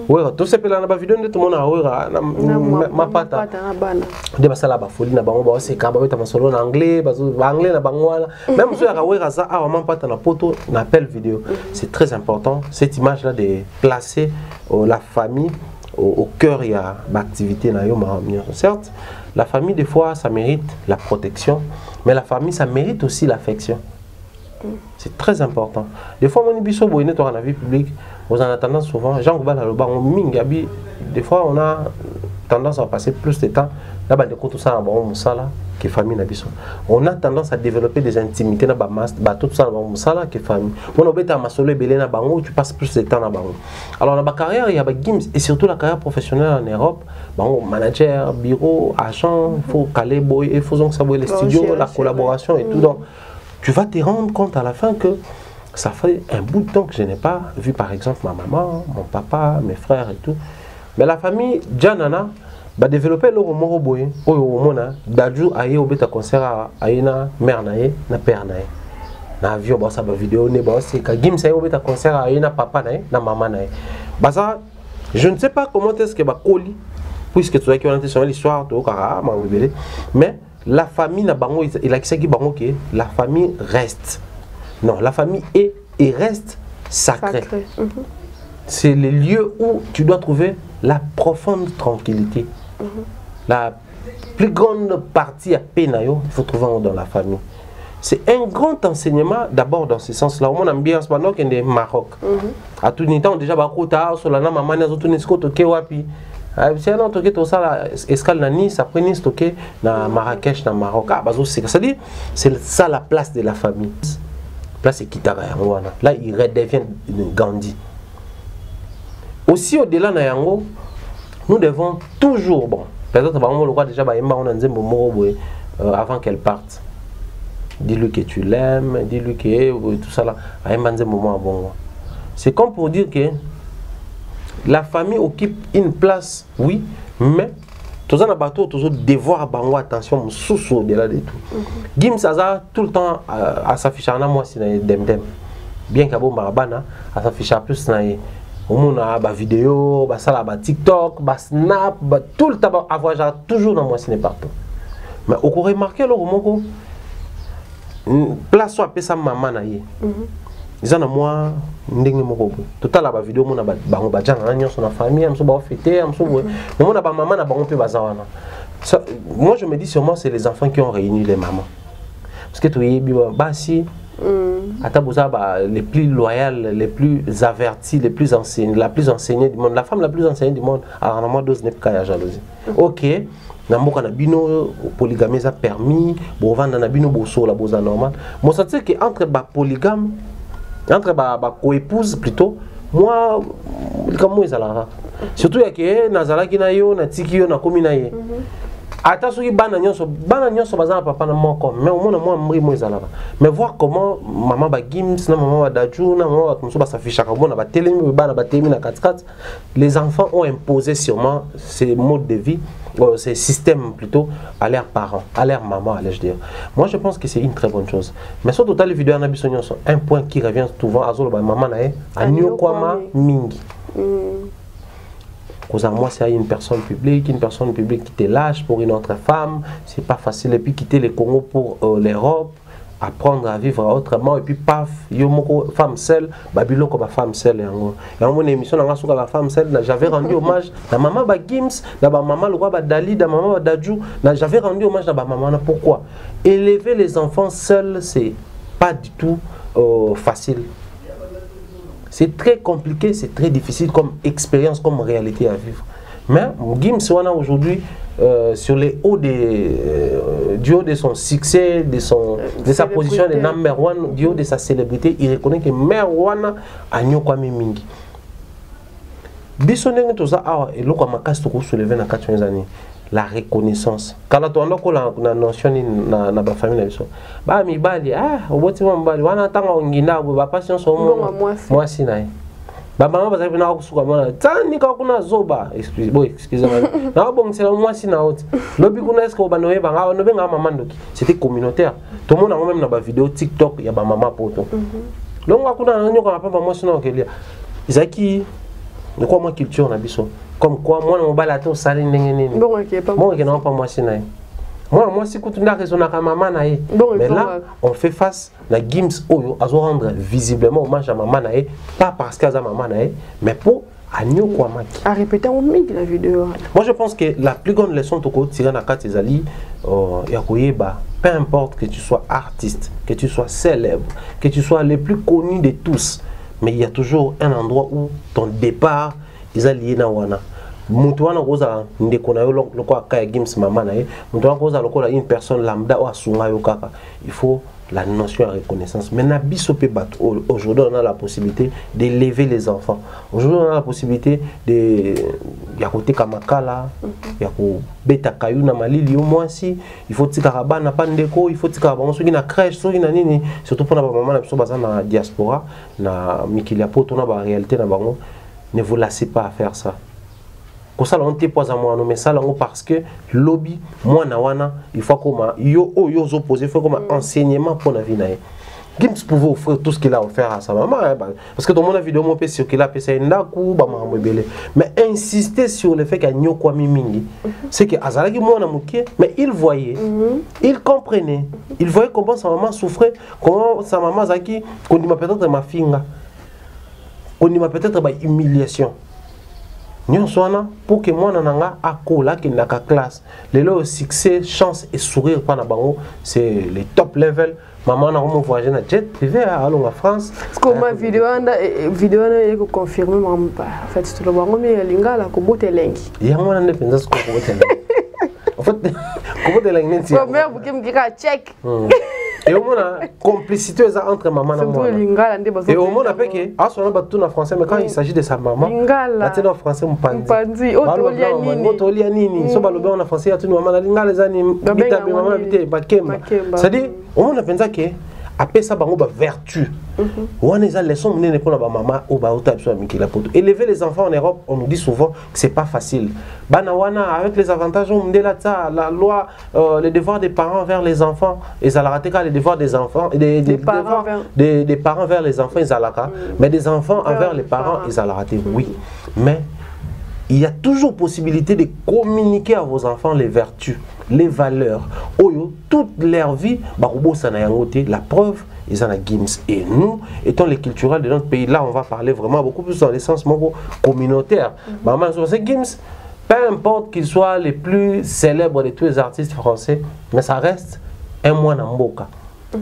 B: Ouais, tout ce pela na ba vidéo tout le monde a ma pata. De ba sala ba folie na bango ba c'est ka ba ta solo en anglais, ba anglais na bangwala. Même si ya wera ça a ma pata na poto na appel vidéo. C'est très important cette image là de placer la famille au cœur il y a l'activité na yo ma. Certes, la famille des fois ça mérite la protection, mais la famille ça mérite aussi l'affection. C'est très important. Des fois, on est dans la vie publique, vous en attendant souvent, des fois, on a tendance à passer plus de temps là-bas de tout ça que famille. On a tendance à développer des intimités tout ça que famille. On tu passes plus de temps là-bas. Alors, dans ma carrière, il y a des games et surtout la carrière professionnelle en Europe, manager, bureau, agent, il faut caler, il faut savoir les studios, la collaboration et tout. Donc, tu vas te rendre compte à la fin que ça fait un bout de temps que je n'ai pas vu par exemple ma maman, mon papa, mes frères et tout. Mais la famille Janana va développer leur moroboy, au mona, d'adjou aïe au bêta concert à aïna mère naïe, na père naïe. Na avion, bah ça va vidéo, né, bah c'est que Gim ça au bêta concert à aïna papa naïe, na maman naïe. Bah ça, je ne sais pas comment est-ce que va coller, puisque tu as qui sur l'histoire de Okara, mais la famille n'a bango il a qui bango que la famille reste. Non, la famille est et reste sacrée. C'est le lieu où tu dois trouver la profonde tranquillité. La plus grande partie à Penayo, il faut trouver dans la famille. C'est un grand enseignement d'abord dans ce sens-là. On a bien ce moment qu'il y a Maroc. À tout le temps déjà bakota sur la maman na zoto nesko toke wapi. C'est un autre qui est ça, escale na Nice, après Nice, toqué na Marrakech, na Maroc. Ah, c'est-à-dire, c'est ça la place de la famille. Là, c'est Kitara Yango. Là, il redevient Gandhi. Aussi, au-delà de Yango, nous devons toujours, bon, peut-être on le voit déjà, avant qu'elle parte. Dis-lui que tu l'aimes, dis-lui que tout ça là, c'est comme pour dire que la famille occupe une place, oui, mais tous en abattoir, toujours devoir bango attention, sous au-delà de tout. Gim Saza tout le temps à s'afficher en moi si dem. Bien qu'à bon marabana, à s'afficher plus na au monde a ba vidéo, ba ça ba TikTok, ba Snap, ba tout le temps avoir toujours dans moi si n'est partout. Mais au cours remarqué le moment place soit pesa maman na ye. Ils en ont moi ndenge moko tout à la vidéo mon ba bango ba jana nyo son famille amso ba fêter amso mon na ba maman na bango pe bazawana. Moi je me dis sûrement c'est les enfants qui ont réuni les mamans. Parce que tu es bah si les plus loyales, les plus avertis, les plus enseignés, la plus enseignée du monde, la femme la plus enseignée du monde, a vraiment dose n'est pas jalousie. Ok, namboka na bino polygamie ça permis, bon vendre na bino bosso la boza normal. Moi ça dire que entre ba polygame, entre ba coépouse plutôt, moi comme moi ça surtout ya que nazala kina yo na tiki yo na komina ye. Ata soki bana nyonso bazana papa na moko mais au moins moi mri mo ezalaka mais voir comment maman ba Gims na maman ba Daju na maman ba muso ba s'affiche comme on ba telemi bana ba telemi na 4x4 les enfants ont imposé sûrement ces modes de vie ces systèmes plutôt à leurs parents à leur maman allais-je dire. Moi je pense que c'est une très bonne chose mais sur total vidéo na biso nyonso un point qui revient souvent azolo ba maman na e anyokwama mingi. Moi, c'est une personne publique qui te lâche pour une autre femme, c'est pas facile. Et puis quitter le Congo pour l'Europe, apprendre à vivre autrement. Et puis paf, yomoko femme seule, babilo comme femme seule. Et en mon émission, dans la femme seule, j'avais rendu hommage à maman ba Gims, à maman le roi Dali, à maman Daju. J'avais rendu hommage à maman. Pourquoi? Élever les enfants seuls, c'est pas du tout facile. c'est très compliqué, c'est très difficile comme expérience, comme réalité à vivre. Mais Gims Wana aujourd'hui, sur les hauts du haut de son succès, de sa position de number one, du haut de sa célébrité, il reconnaît que Merwana a Nyokwami Mingi. Bisoneng tout ça, et l'eau comme casse tout soulevé dans 80 années. La reconnaissance. Quand on a la notion na ba famille na biso. Ba mi bali au bout de bali wana tanga ngina ba patience au monde. Moi si nae. Ba mama baza bina ku suka mona. Tani ka kuna zoba. Excusez-moi. Na bon c'est moi si na autre. Lobi kuna est-ce que ba noé ba no benga maman ndoki. C'était communautaire. Tout le monde a même na ba vidéo TikTok ya ba mama poto. Longa kuna nyo ka papa moi si na okelia. Izaki de quoi moi culture na biso. Comme quoi moi mon balaton salé nengeni. Bon OK non pas moi si nae. Moi si kutunda raison na maman nae. Mais là on fait face la Gims Oyo à rendre visiblement hommage à maman nae, pas parce qu'elle a maman nae, mais pour Agno Kwamaki.
A: À répéter en mig la vidéo.
B: Moi je pense que la plus grande leçon to ko tirer na kati ezali ya koyeba, peu importe que tu sois artiste, que tu sois célèbre, que tu sois le plus connu de tous, mais il y a toujours un endroit où ton départ est lié na wana. Mutu wana koza ndeko na yo loko akaya Gims mama na ye, mutu wana koza loko une personne lambda ou asunga yo kaka. Il faut la notion de reconnaissance. Mais aujourd'hui on a la possibilité d'élever les enfants. Aujourd'hui on a la possibilité de yakote kamakala, yako beta kayu na malili au moins si il faut tikaraba na pandeko, il faut tikaraba soki na crèche, soki na nini, surtout pour na maman na biso baza na diaspora na mikili poto na ba réalité na bango. Ne vous lassez pas à faire ça. Comme ça, on te pose à moi, mais ça, parce que lobby, moi, il faut comme yo opposé, il faut comme enseignement pour la vie. Gims pouvait offrir tout ce qu'il a offert à sa maman. Parce que dans mon vidéo, mon père, qu'il a fait un coup, mais insister sur le fait qu'il y a Kwami Mingi, c'est que Azalaki, moi, mais il voyait, il comprenait, il voyait comment sa maman souffrait, comment sa maman Zaki, qu'on dit peut-être ma fille, qu'on dit peut-être ma humiliation. Pour que moi nananga akola qui n'a qu'à classe le succès chance et sourire par bango c'est le top level maman na mon voyage na jet privé à Londres France
A: parce que ma vidéo est confirmé en fait tout le bango mais lingala ko botelengi
B: ya mona ne penza ko botelengi en fait ko botelengi nti
A: ko mère vous qui me check
B: et au moins complicité entre maman et moi. Et au moins après que ah son nom tout en français mais quand il s'agit de sa maman là tu en français mpandi otolia nini so balobe en français tout maman la lingala zani bita maman bité bakemba c'est dit au moins on pensa que après ça bango ba vertu on est à leçon mener pour la maman ou ba ota biso mikila poto élever les enfants en Europe on nous dit souvent que c'est pas facile bana wana avec les avantages on dit là ça la loi les devoirs des parents vers les enfants et ça la raté les devoirs des enfants des parents vers les enfants ils alaka mais des enfants envers les parents ils la raté oui mais il y a toujours possibilité de communiquer à vos enfants les vertus, les valeurs. Oyo, toute leur vie, la preuve, ils en ont Gims. Et nous, étant les culturels de notre pays, là, on va parler vraiment beaucoup plus dans l'essence communautaire. C'est Gims, peu importe qu'il soit le plus célèbre de tous les artistes français, mais ça reste un moine en Mboka.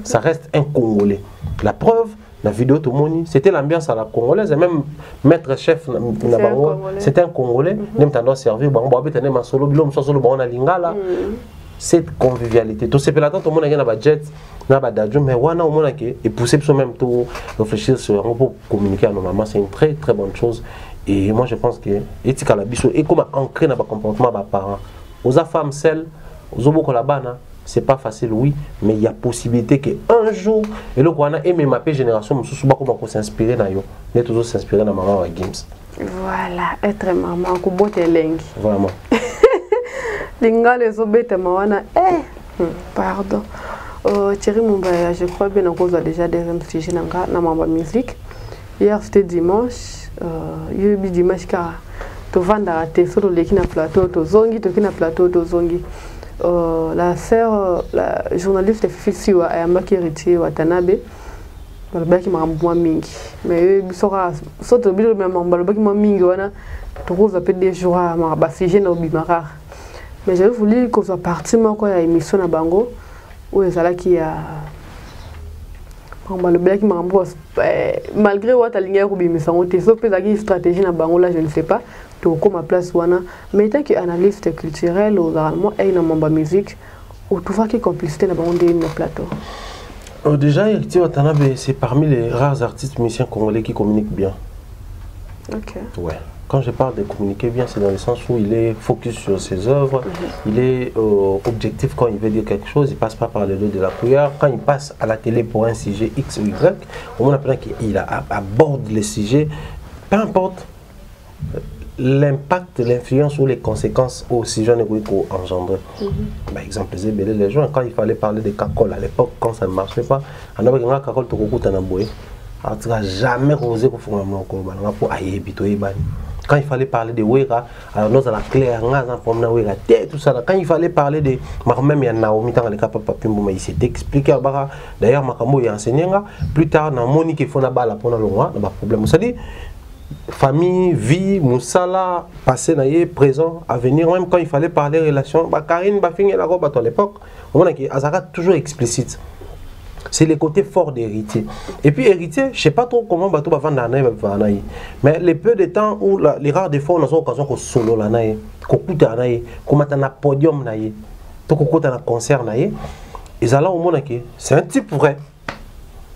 B: Ça reste un Congolais. La preuve, la vidéo tout le monde, c'était l'ambiance à la congolaise et même maître chef c'était un Congolais même tendance servir cette convivialité tout c'est tout le monde a un jet mais wana au monde et pousser même tout réfléchir sur pour communiquer à nos mamans c'est une très très bonne chose et moi je pense que éthique à la biso et comment ancrer dans le comportement des parents aux femmes celles aux beaucoup là-bas c'est pas facile, oui, mais il y a possibilité qu'un jour, et le qu'on a aimé ma génération, je ne sais pas comment s'inspirer dans yo, mais toujours s'inspirer dans maman à Gims.
A: Voilà, être maman, ko bote lengi.
B: Vraiment.
A: Linga les obete mawana, pardon. Thierry Mumbaya, je crois bien qu'on a déjà des sujets dans ma musique. Hier c'était dimanche, dimanche car tu vas dans la tête sur le plateau, tu zongi, tu na plateau, tu zongi. La sœur, la journaliste Fifi Ayamaki Riti Watanabe, balobaki makambo mingi. Mais bisora soto bilo même balobaki mingi wana trouve un peu des jours à ma sujet na obimara. Mais j'ai voulu qu'on soit parti moko ya émission na bango où ezala qui a le black malgré what a ligne rubi mais ça on te sauf une stratégie na bango là je ne sais pas to comme place wana mais tant que analyste culturel ou normalement et na mamba musique ou tout va qui complicité na bango de plateau.
B: Déjà Héritier Watanabe c'est parmi les rares artistes musiciens congolais qui communiquent bien.
A: OK.
B: Ouais. Quand je parle de communiquer bien, c'est dans le sens où il est focus sur ses œuvres, il est objectif quand il veut dire quelque chose, il ne passe pas par le dos de la cuillère. Quand il passe à la télé pour un sujet X ou Y, au moins qu'il aborde les sujets, peu importe l'impact, l'influence ou les conséquences au sujet engendré. Par exemple, les gens, quand il fallait parler de Kakol à l'époque, quand ça ne marchait pas, on avait un Kakol tu n'as jamais osé pour quand il fallait parler de Wera, alors nous allons clair, tout ça. Quand il fallait parler de même il y a Naomi dans les capables il s'est expliqué d'ailleurs Makambo il a enseigné plus tard dans Monique il faut na bala pour na longa na problème ça dit famille vie musala passé naie présent avenir même quand il fallait parler relations Karine Bafing et la robe à l'époque on a qui Azara toujours explicite. C'est le côté fort d'héritier. Et puis héritier, je ne sais pas trop comment bateau va vendre mais les peu de temps où les rares des fois on a l'occasion qu'on solo la naïe, qu'on coûte la naïe, qu'on mette un podium naïe, qu'on coûte un concert naïe, et ça là au monde c'est un type vrai.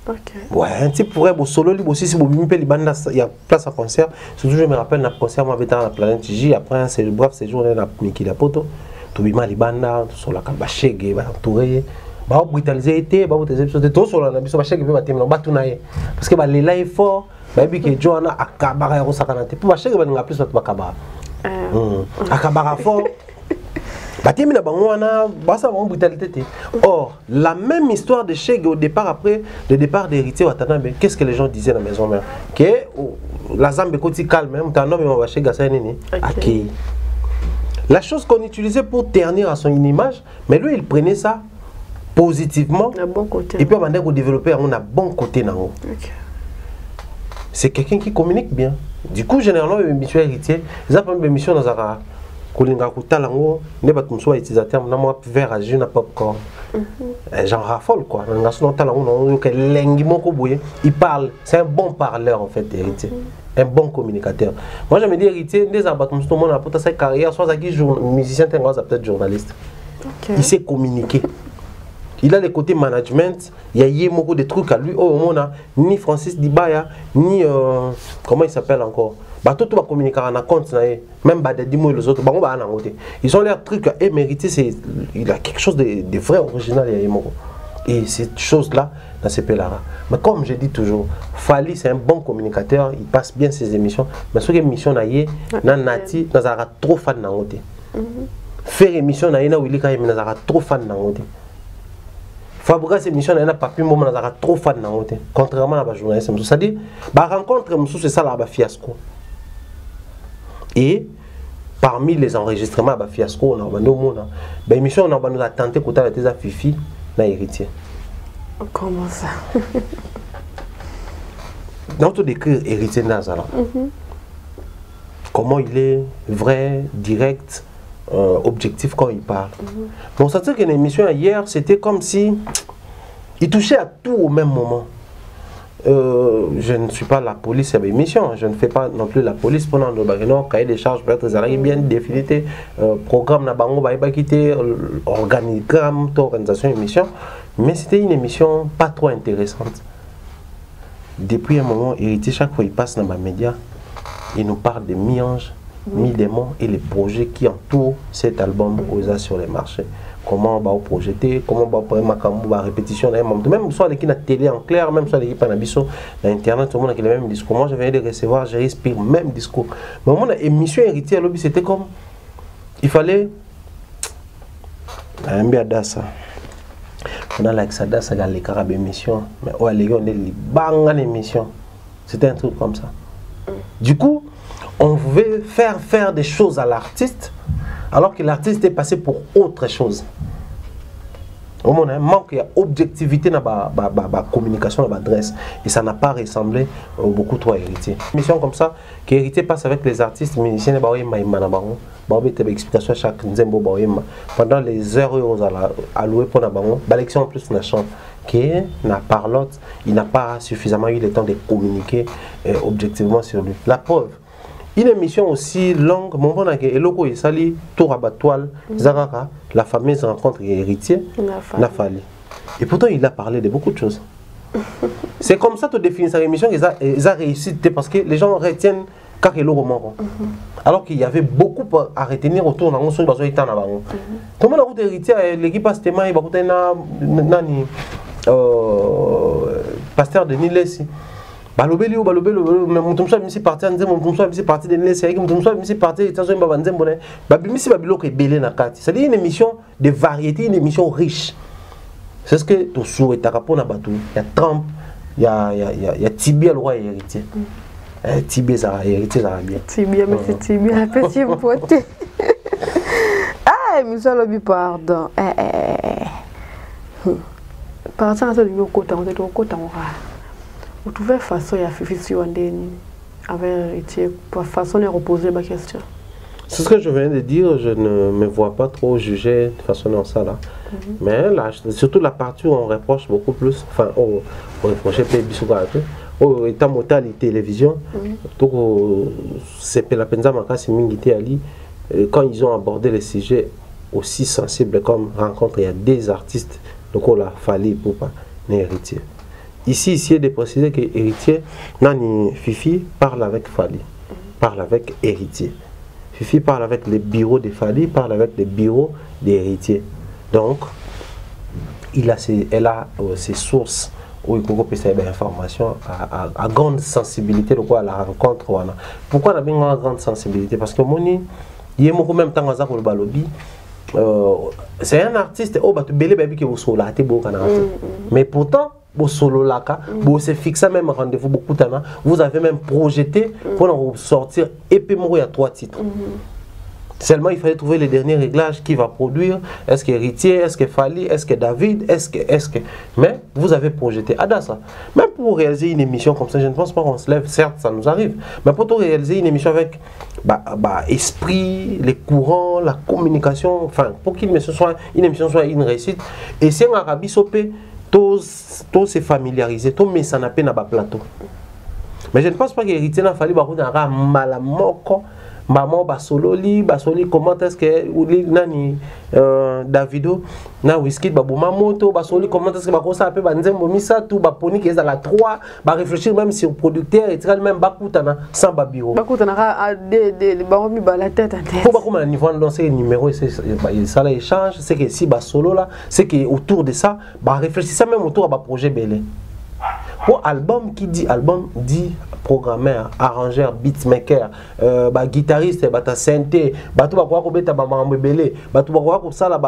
A: OK.
B: Ouais, un type vrai pour solo lui aussi si vous m'appelez les bandes il y a place à concert, surtout je me rappelle un concert moi dans la planète J après c'est bref ces journées là Miki la poto, tout bima les bandes sur la kabachege va entouré. Bah brutaliser été bah vous êtes tous sur la biso ba chèque ba temna ba tunaye parce que bah les là est fort bah bi que Joanna akabara ya rosakana te ba chèque ba nga plus ba kabara akabara fort ba temna ba ngwana ba ça ba brutalité te. Or la même histoire de chèque au départ après le départ d'Héritier Watanabe qu'est-ce que les gens disaient dans la maison mère que la zambe koti calme même tant homme ba chèque ça nini accueilli la chose qu'on utilisait pour ternir à son image mais lui il prenait ça positivement
A: bon côté,
B: et puis on va développer un bon côté. Okay. C'est quelqu'un qui communique bien. Du coup, généralement, les émissions héritiers, les premières émissions dans la Kolinga Koutalango, ne pas soit utilisateur, n'a pas vers agir, n'a pas popcorn. J'en raffole quoi. Il parle, c'est un bon parleur en fait, héritier. Un bon communicateur. Moi, je me dis héritier, des abattements, tout le monde a peut-être sa carrière, soit musicien, peut-être journaliste. Okay. Il sait communiquer. Il a le côté management, il y a beaucoup de trucs à lui. Oh, on a ni Francis Dibaya, ni comment il s'appelle encore. Bah tout va communiquer en compte, même bah des et les autres. Bah on va en côté. Ils ont leurs trucs à mériter. C'est il a quelque chose de vrai original et cette chose là dans ces pays-là. Mais comme je dis toujours, Fally c'est un bon communicateur, il passe bien ses émissions. Mais sur les émissions naïe, Nati, nous avons trop fan dans côté. Faire émission naïe na Willy quand nous avons trop fan dans côté. Fabriquer ces émissions, il n'y a pas plus de moment trop fan dans contrairement à la journaliste. C'est-à-dire, la rencontre, c'est ça la fiasco. Et parmi les enregistrements, la fiasco, on a l'émission, on a tenté de faire des Fifi, na héritier.
A: Comment ça?
B: Dans tout décrire héritier Nazara. Comment il est vrai, direct. Objectif quand il parle. Donc ça veut dire qu'une émission hier, c'était comme si il touchait à tout au même moment. Je ne suis pas la police, il y avait émission. Je ne fais pas non plus la police pendant le cahier des charges, peut-être bien défini, programme na bango ba quitter organigramme, organisation émission. Mais c'était une émission pas trop intéressante. Depuis un moment, Héritier, chaque fois il passe dans les médias, il nous parle de mi-ange, mi-démon et les projets qui entourent cet album posé sur les marchés. Comment on va projeter, comment on va prendre ma répétition, même soit l'équipe de la télé en clair, même soit l'équipe de l'internet, tout le monde a le même discours. Moi je venais de recevoir, j'ai respiré le même discours. Mais au moment de l'émission Héritier, c'était comme il fallait un peu d'assa. On a l'exada, ça a les carabes émission, mais on a les bang l'émission. C'était un truc comme ça. Du coup, on pouvait faire des choses à l'artiste, alors que l'artiste est passé pour autre chose. Au moins, manque d'objectivité dans la communication, dans l'adresse. Et ça n'a pas ressemblé beaucoup trop à Héritier. Une mission comme ça, qu'Héritier passe avec les artistes, musiciens, explication chaque nzembo pendant les heures où vous allez allouer pour la l'élection en plus na chante qui n'a parlotte, il n'a pas suffisamment eu le temps de communiquer objectivement sur lui. La preuve, une émission aussi longue, mon bon et loco il sali tour à batoile, la fameuse rencontre Héritier n'a fallu. Et pourtant il a parlé de beaucoup de choses. C'est comme ça que tu définis sa émission, ils a réussi parce que les gens retiennent car il roman. Alors qu'il y avait beaucoup à retenir autour de la son besoin étant avant. Comment la route héritier l'équipe a stéma et bakouté nani pasteur de Nilesi. Balobeli ou mais mon tomso est parti en disant mon tomso est parti de Nilesi avec mon tomso est parti et tazo mba nzembo ne babimisi babilo ke belé na kati. C'est une émission de variété, une émission riche. C'est ce que tu souhaites à rapport à Batou. Il y a Trump, il y a Tibia le roi héritier. Tibia ça héritier ça bien.
A: Tibia mais c'est Tibia petit poté. Ah, mais ça le pardon. Par ça ça le côté on est au côté on va. Vous trouvez façon il y a Fifi sur avec héritier pour façon de reposer ma question.
B: C'est ce que je viens de dire, je ne me vois pas trop juger de façon dans ça là. Mais là, surtout la partie où on reproche beaucoup plus, enfin, on reproche plus au état motal et télévision, donc c'est la peine ali quand ils ont abordé les sujets aussi sensibles comme rencontre, il y a des artistes, donc on a fallu pour pas héritier. Ici, il est de préciser que héritier, Nani Fifi parle avec Fali, parle avec héritier. Fifi parle avec les bureaux de Fali, parle avec les bureaux des héritiers. Donc, elle a ses sources où il peut avoir des informations à grande sensibilité de quoi à la rencontre. Pourquoi on a une grande sensibilité? Parce que Moni, il y a beaucoup même temps à le balobi. C'est un artiste, mais pourtant, solo laka, vous se fixez même rendez-vous beaucoup de temps. Vous avez même projeté pour sortir et puis mourir à 3 titres. Seulement il fallait trouver les derniers réglages qui va produire. Est-ce que Héritier, est-ce que Fali, est-ce que David, est-ce que. Mais vous avez projeté Adassa. Même pour réaliser une émission comme ça, je ne pense pas qu'on se lève, certes ça nous arrive. Mais pour réaliser une émission avec esprit, les courants, la communication, enfin pour qu'une émission soit une réussite. Et c'est un Arabi Sopé. Tous se familiariser, tous mais ça n'a pas na plateau. Mais je ne pense pas que Héritier n'a fallu un malamoko, maman basoli, comment est-ce que nani Davido na whisky babuma moto basoli comment est-ce que bakosa appelle banzembo misa tout baponi qui est à la 3 ba réfléchir même sur producteur et même bakutana sans babiro.
A: Bakutana a des baromi ba la tête en tête.
B: Pour bakuma na niveau dans ces numéros ça la échange, c'est que si ba solo là, c'est que autour de ça, ba réfléchir ça même autour à ba projet belé. Pour album qui dit album dit programmeur, arrangeur, beatmaker, guitariste, synthé, tout va quoi beta belé, tout va quoi ça là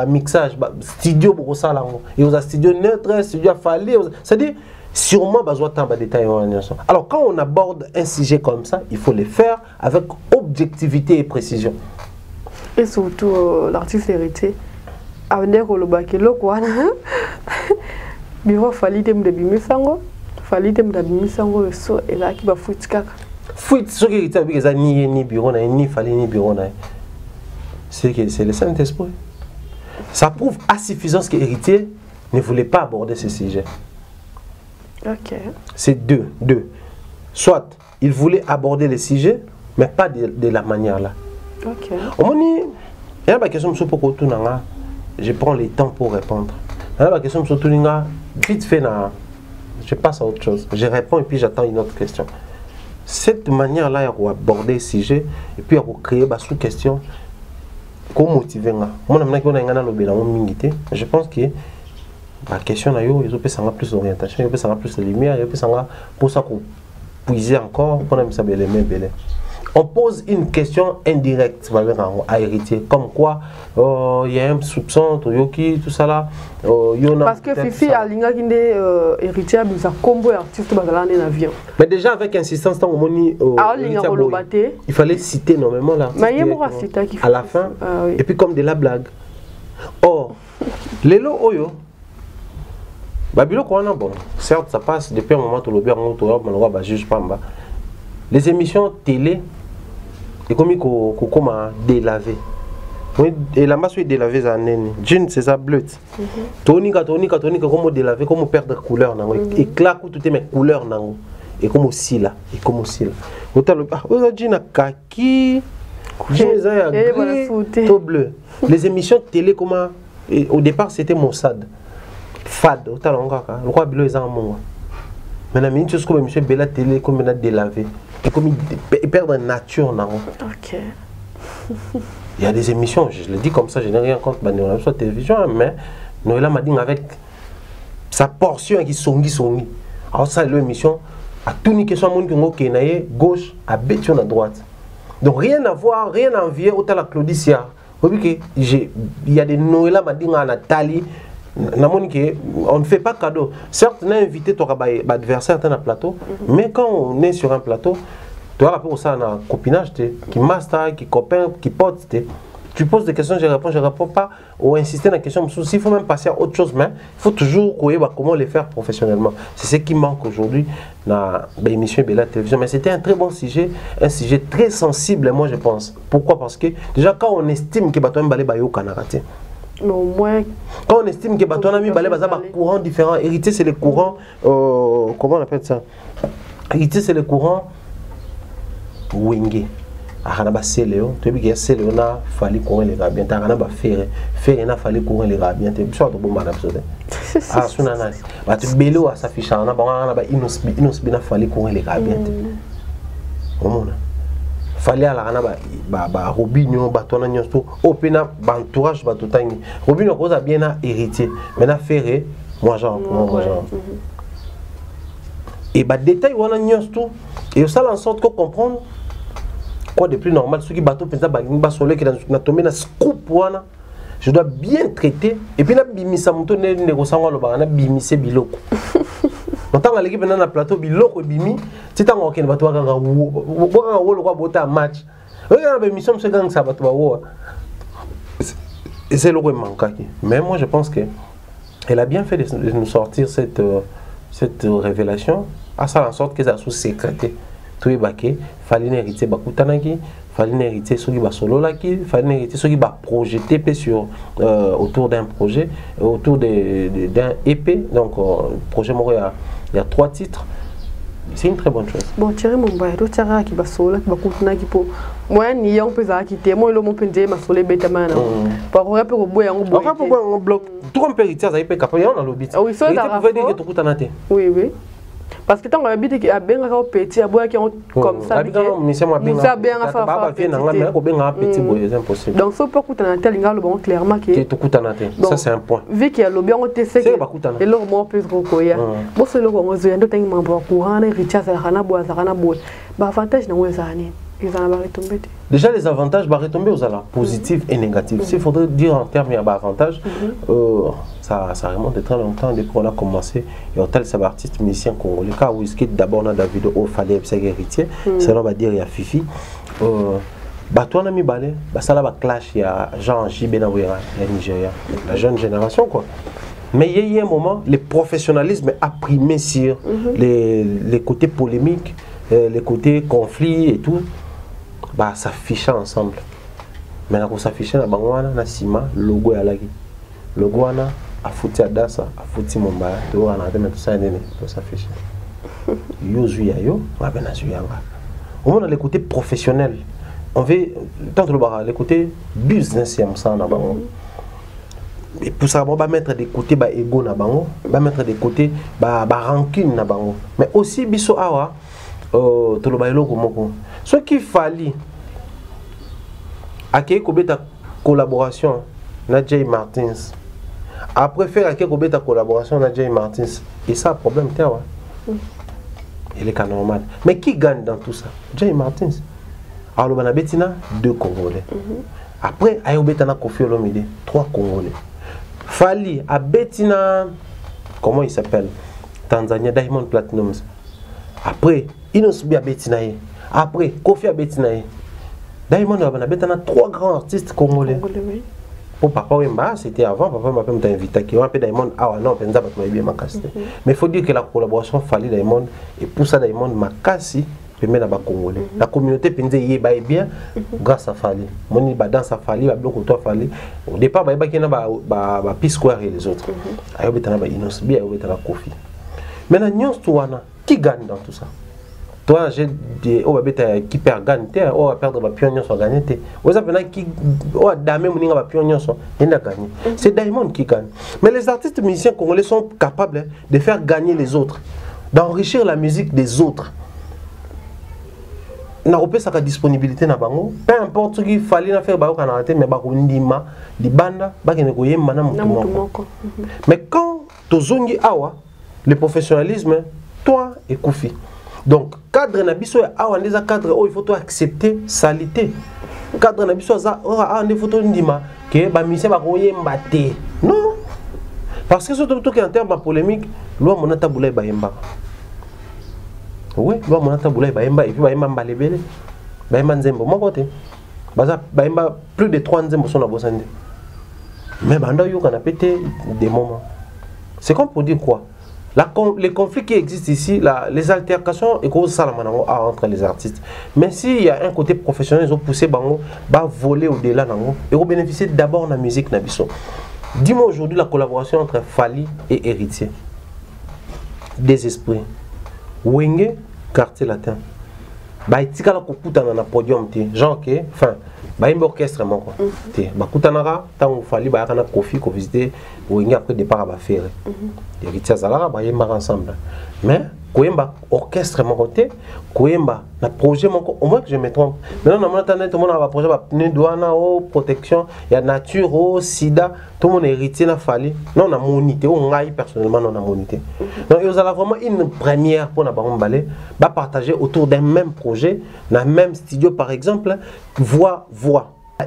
B: mixage, studio pour ça là. Et aux studio neutre, studio fallait, c'est-à-dire sûrement besoin de temps de détails. Alors quand on aborde un sujet comme ça, il faut le faire avec objectivité et précision.
A: Et surtout l'artiste héritier, avec le bac le quoi. Biro fali dem de bimisango, fali dem de bimisango so et là qui va foutre kaka.
B: Foutre ce qui est avec les ni bureau ni fali ni bureau c'est le Saint-Esprit. Ça prouve à suffisance que Héritier ne voulait pas aborder ce sujet.
A: OK.
B: C'est deux. Soit il voulait aborder le sujet mais pas de la manière là.
A: OK.
B: Au moment il y a une question sur pourquoi tout nanga, je prends le temps pour répondre. La question surtout vite fait je passe à autre chose. Je réponds et puis j'attends une autre question. Cette manière-là, il faut aborder le sujet et puis il faut créer des sous-questions. Comment motiver? Je pense que la question là, il peut avoir plus d'orientation, il peut avoir plus de lumière, il peut avoir pour ça qu'on puiser encore pour nous savoir les mêmes belles. On pose une question indirecte à Héritier, comme quoi il y a un soupçon, tout ça là.
A: Parce que Fifi a l'ingénieur Héritier a besoin de combo artiste dans l'avion.
B: Mais déjà avec insistance, il fallait citer normalement l'artiste
A: à
B: la fin, et puis comme de la blague. Or, Lelo oyo babilo ko wana bon, certes ça passe depuis un moment tout le bien on to juge pamba. Les émissions télé et comme comment délaver. Oui, et la masse est délavée à nene. Jean c'est ça bleu. Tonika comment délaver, comment perdre couleur nango. Éclat tout mes couleurs nango. Et comme aussi là, et comme aussi là. Autant le jean kaki, jean gris, tout bleu. Les émissions télé comment au départ c'était Mossad. Fad, autant l'ongaka. Le roi bilo est en mon. Maintenant une chose comme émission Bella télé comme il a délavé. Et comme il perd la nature nango.
A: OK.
B: Il y a des émissions, je le dis comme ça, je n'ai rien contre la sur télévision, mais Noëlla m'a dit avec sa portion qui songi. Alors ça l'émission à tout niquer soit monde qui est gauche à bétion à droite. Donc rien à voir, rien à envier autant la Claudicia. Il y a des Noëlla m'a dit à Nathalie. On ne fait pas cadeau. Certes, on a invité ton adversaire dans un plateau, mais quand on est sur un plateau, tu as rapport ça à un copinage, qui master, qui copain, qui pote, tu poses des questions, je réponds pas, ou insister dans la question. S'il faut même passer à autre chose, mais il faut toujours voir comment les faire professionnellement. C'est ce qui manque aujourd'hui dans l'émission de la télévision. Mais c'était un très bon sujet, un sujet très sensible, moi je pense. Pourquoi? Parce que déjà quand on estime que Baton Balé Bayo Kanarate,
A: mais au moins
B: quand on estime que Baton Ami Balé Baza courant différent, hérité c'est le courant, comment on appelle ça? Hérité c'est le courant Wingé. Arana ba Séléo, tu sais que Séléo n'a fallu courir les rabiens, Arana ba Ferré n'a fallu courir les rabiens, tu sais bon madame Sodé. Ah sunana, bah tu bélo à s'afficher, on a ba inosbi n'a fallu courir les rabiens. Comment on fallait à la rana ba Robinho ba tona nyonso opena ba entourage ba totangi. Robinho cause a bien héritier, mais na Ferré, moi genre. Et bah détail wana nyonso et ça en sorte que comprendre quoi de plus normal, ceux qui bateau pensa ba soleil qui na tomber na scoop wana, je dois bien traiter et puis na bimisa muto ne négociant lo ba na bimise biloko. Tant que l'équipe est dans le plateau biloko bimi, c'est tant qu'on bateau a le bota match. Regarde l'émission c'est quand ça bateau c'est le manque. Mais moi je pense que elle a bien fait de nous sortir cette révélation à ça en sorte que ça soit sécrété. Tout est baqué, fallait hériter bakutanaki, fallait hériter ceux qui va solo là qui, fallait hériter ceux qui va projeter sur autour d'un projet, autour d'un EP. Donc projet moi il y a 3 titres. C'est une très bonne chose. Bon,
A: Thierry Mumbai, tu as qui va solo qui va kutanaki pour moi ni on peut ça qui était moi le mon pendé ma solo bête mana. Par rapport au boy en bloc.
B: Par rapport au bloc. Tout un héritier ça peut capable on a le but.
A: Oui, ça
B: veut dire que tu kutanate.
A: Oui. Parce que tant qu'on habite qui a bien un petit abois qui ont comme ça bien impossible. Donc faut pas coûter tel le bon clairement que
B: ça c'est un point.
A: Vu qu'il y a le bien on te sait et le mot peut recueillir. Bon c'est le on se yando tangi mambo courant Richard Sarana bois ba avantage na wezani.
B: Déjà les avantages vont retomber aux ala positifs et négatifs. S'il faudrait dire en termes d'avantages, ça remonte de très longtemps depuis qu'on a commencé. Et on tel c'est artiste musicien congolais. Car Wizkid d'abord on a David O fallait c'est héritier. C'est là on va dire il y a Fifi. Bah toi on a mis balai. Bah ça là va clash il y a Jean J.B. Nawera, il y a Nigeria, la jeune génération quoi. Mais il y a un moment, le professionnalisme a primé sur les côtés polémiques, les côtés conflits et tout. Bah s'afficher ensemble. Maintenant qu'on s'affiche na bangwana na sima logo ya laki. Logo wana afuti adasa, afuti Mumbai, to wana te tout ça nene, to s'afficher. Yo zuya yo, wa bena zuyanga. Au moins les côtés professionnels. On veut tant le bara les côtés business yam ça na bango. Et pour ça on va mettre des côtés ba ego na bango, va mettre des côtés ba rancune na bango. Mais aussi biso awa to lo ba eloko moko. Ce qu'il fallait à qui ta collaboration na Jay Martins après faire à qui ta collaboration na Jay Martins et ça problème t'es il est normal mais qui gagne dans tout ça Jay Martins alors on a Bettina 2 Congolais après ayo Bettina Kofi Olomide 3 Congolais Fali à Bettina comment il s'appelle Tanzania Diamond Platinum après Inosbi à Bettina après Kofi à Bettina Diamond a 3 grands artistes congolais. pour Papa Wemba, c'était avant, Papa m'a pas invité qui on appelle Diamond ah non, penza pas bien makasi. Mais il faut dire que la collaboration fallait Diamond et pour ça Diamond makasi permet na ba congolais. La communauté penza y ba bien grâce à Fali. Moni ba dans sa Fali, ba bloc toi Fali. Au départ ba ki na ba P-Square et les autres. Ayo betana ba Inos bien, ayo betana Kofi. Maintenant nyons touana qui gagne dans tout ça? Toi, j'ai dit, oh, qui perd gagne, oh, va perdre ma pionnier sur gagner. Vous avez qui, oh, dame, mon va pionnier sur, il a gagné. C'est Diamond qui gagne. Mais les artistes musiciens congolais sont capables de faire gagner les autres, d'enrichir la musique des autres. Na repé sa disponibilité na bango, peu importe ce qu'il fallait faire, bah, on a raté, mais bah, on ndima, di banda, bah, qui ne koye mana mutumoko. Mais quand tozongi awa, le professionnalisme, toi et Kofi. Donc, cadre nabiso awa ndeza cadre oh il faut toi accepter salité. Cadre nabiso za ah ne faut toi ndima que ba mise ba koyemba te. Non. Parce que surtout en termes de polémique, loi monata boulay ba yemba. Oui, loi monata boulay ba yemba et puis ba yemba mbalebele. Ba yemba nzembo mon côté. Baza ba yemba plus de 3 nzembo sont na bosande. Mais banda yo kana pété des moments. C'est comme pour dire quoi? Les conflits qui existent ici, les altercations et cause ça entre les artistes. Mais s'il y a un côté professionnel, ils ont poussé bango, bah voler au-delà nango et vous bénéficiez d'abord de la musique nabiso. Dis-moi aujourd'hui la collaboration entre Fali et Héritier. Des esprits. Wenge, quartier latin. Bah itika la kokuta na podium te, genre que, enfin, bah un orchestre mon quoi. Te, bah kutanara, tant Fali bah kana Kofi ko visiter Wenge après départ à ba faire. Héritier Zalara, bah yemba ensemble. Mais koyemba orchestre mon côté, koyemba na projet mon au moins que je me trompe. Maintenant on entend tout le monde a projet ba pneu douane oh protection, il y a nature oh sida, tout le monde héritier na Fali. Non on a monité, on a personnellement on a monité. Donc il y a vraiment une première pour na balé, ba partager autour d'un même projet, dans même studio par exemple, voix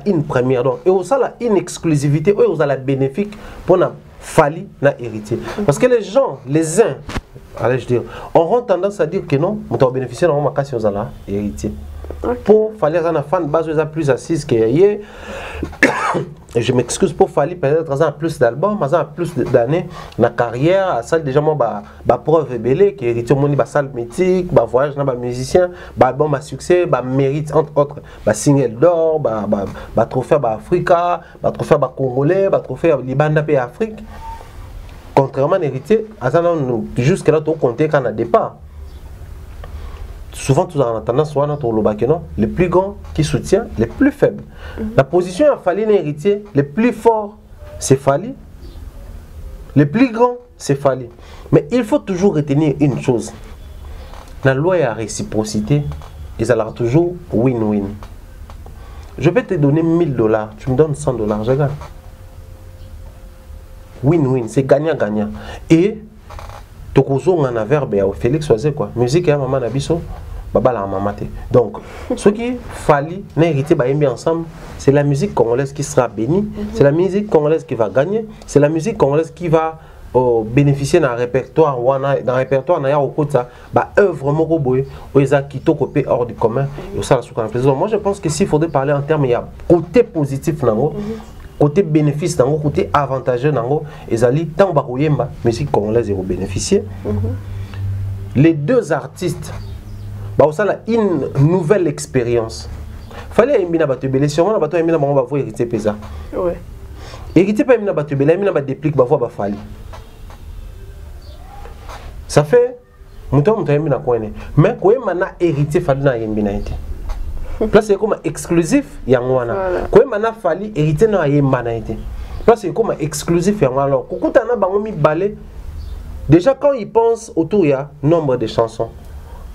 B: une première donc et aussi la une exclusivité, et aussi la bénéfique pour na Fali na héritier. Parce que les gens, les uns, allez je dire, auront tendance à dire que non, on doit bénéficier dans ma casse aux ala héritier. Pour Fali à fan base aux plus assise que hier. Et je m'excuse pour Fali peut-être à plus d'albums, à plus d'années na carrière, à ça déjà moi ba preuve belé que héritier moni ba salle mythique, ba voyage na ba musicien, ba album à succès, ba mérite entre autres, ba single d'or, ba trophée ba Africa, ba trophée ba congolais, ba trophée Libanda pays Afrique. Contrairement à l'héritier, jusqu'à là, tu compter quand on a départ. Souvent, tu as tendance soit dans le les plus grands qui soutient les plus faibles. La position a fallu l'héritier, les plus forts, c'est Fali. Les plus grands, c'est Fali. Mais il faut toujours retenir une chose. Dans la loi, il y a réciprocité. Et ça leur toujours win-win. Je vais te donner $1000, tu me donnes $100, je gagne. Win-win, c'est gagnant-gagnant. Et Tokozo on a verbe Félix Oazé quoi. Musique et maman Nabiso, baba la maman. Donc, ce qui Fali n'a hérité baïmbi ensemble, c'est la musique congolaise qui sera bénie, c'est la musique congolaise qui va gagner, c'est la musique congolaise qui va bénéficier d'un répertoire dans répertoire n'a au côté ça bah œuvre moko boy oza kito copé hors du commun et ça la sous plaisir. Moi je pense que s'il faudrait parler en termes il y a côté positif nango. Côté bénéfice, côté avantageux, et tant que musique congolaise est bénéficier. Les deux artistes, ça a une nouvelle expérience. Il fallait aimer la batubele, sûrement la batubele, on va voir hériter pesa. Ouais. Hériter pas aimer la batubele, aimer la déplique, va voir Fali. Ça fait, mouton aimer la coin. Mais quand on a hérité, Fali na aimer na été. Là c'est comme exclusif yangwana. Quand mana Fali hérité na yemba na été. Là c'est comme exclusif yangwana. Alors kokutana bango mi balé. Déjà quand ils pensent autour il y a nombre de chansons.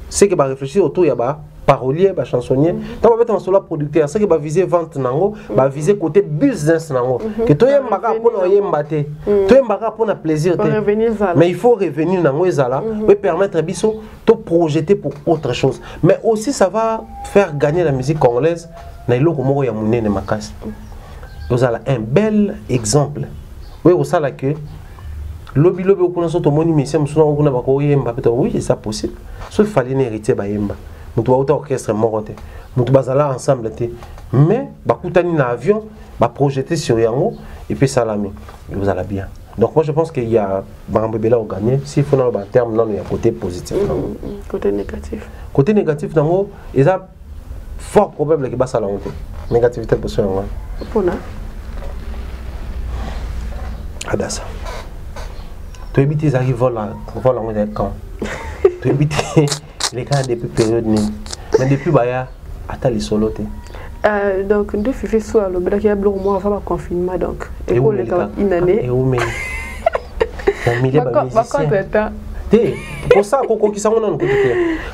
B: C'est que va réfléchir autour il y a ba parolier, ba chansonnier. Tant va être en solo producteur, c'est que va viser vente nango, va viser côté business nango. Que toi yemba pour na yemba te. Toi yemba pour na plaisir te. Mais il faut revenir nango ezala pour permettre biso de projeter pour autre chose. Mais aussi ça va faire gagner la musique congolaise na iloko moko ya munene makasi. Vous avez un bel exemple. Oui, vous savez que lobby au connaissance de mon émission, oui, c'est ça possible. Sauf qu'il fallait hériter bayemba. mutu auto orchestre morote mutu bazala ensemble te mais bakutani na avion ba projeter sur yango et puis salami vous allez bien. Donc moi je pense qu'il y a Bambébela au gagner s'il faut dans le terme non il y a côté positif
A: côté négatif
B: nango il y a fort probable que ba sala honte négativité pour ça
A: pour na
B: adasa tu évites les arrivent là on est quand tu évites les cas depuis période ni mais depuis baya ata les soloté
A: donc de fifi soit le bla qui a bloqué moi avant le confinement donc et pour les une année
B: et où mais pour ça Coco qui s'en va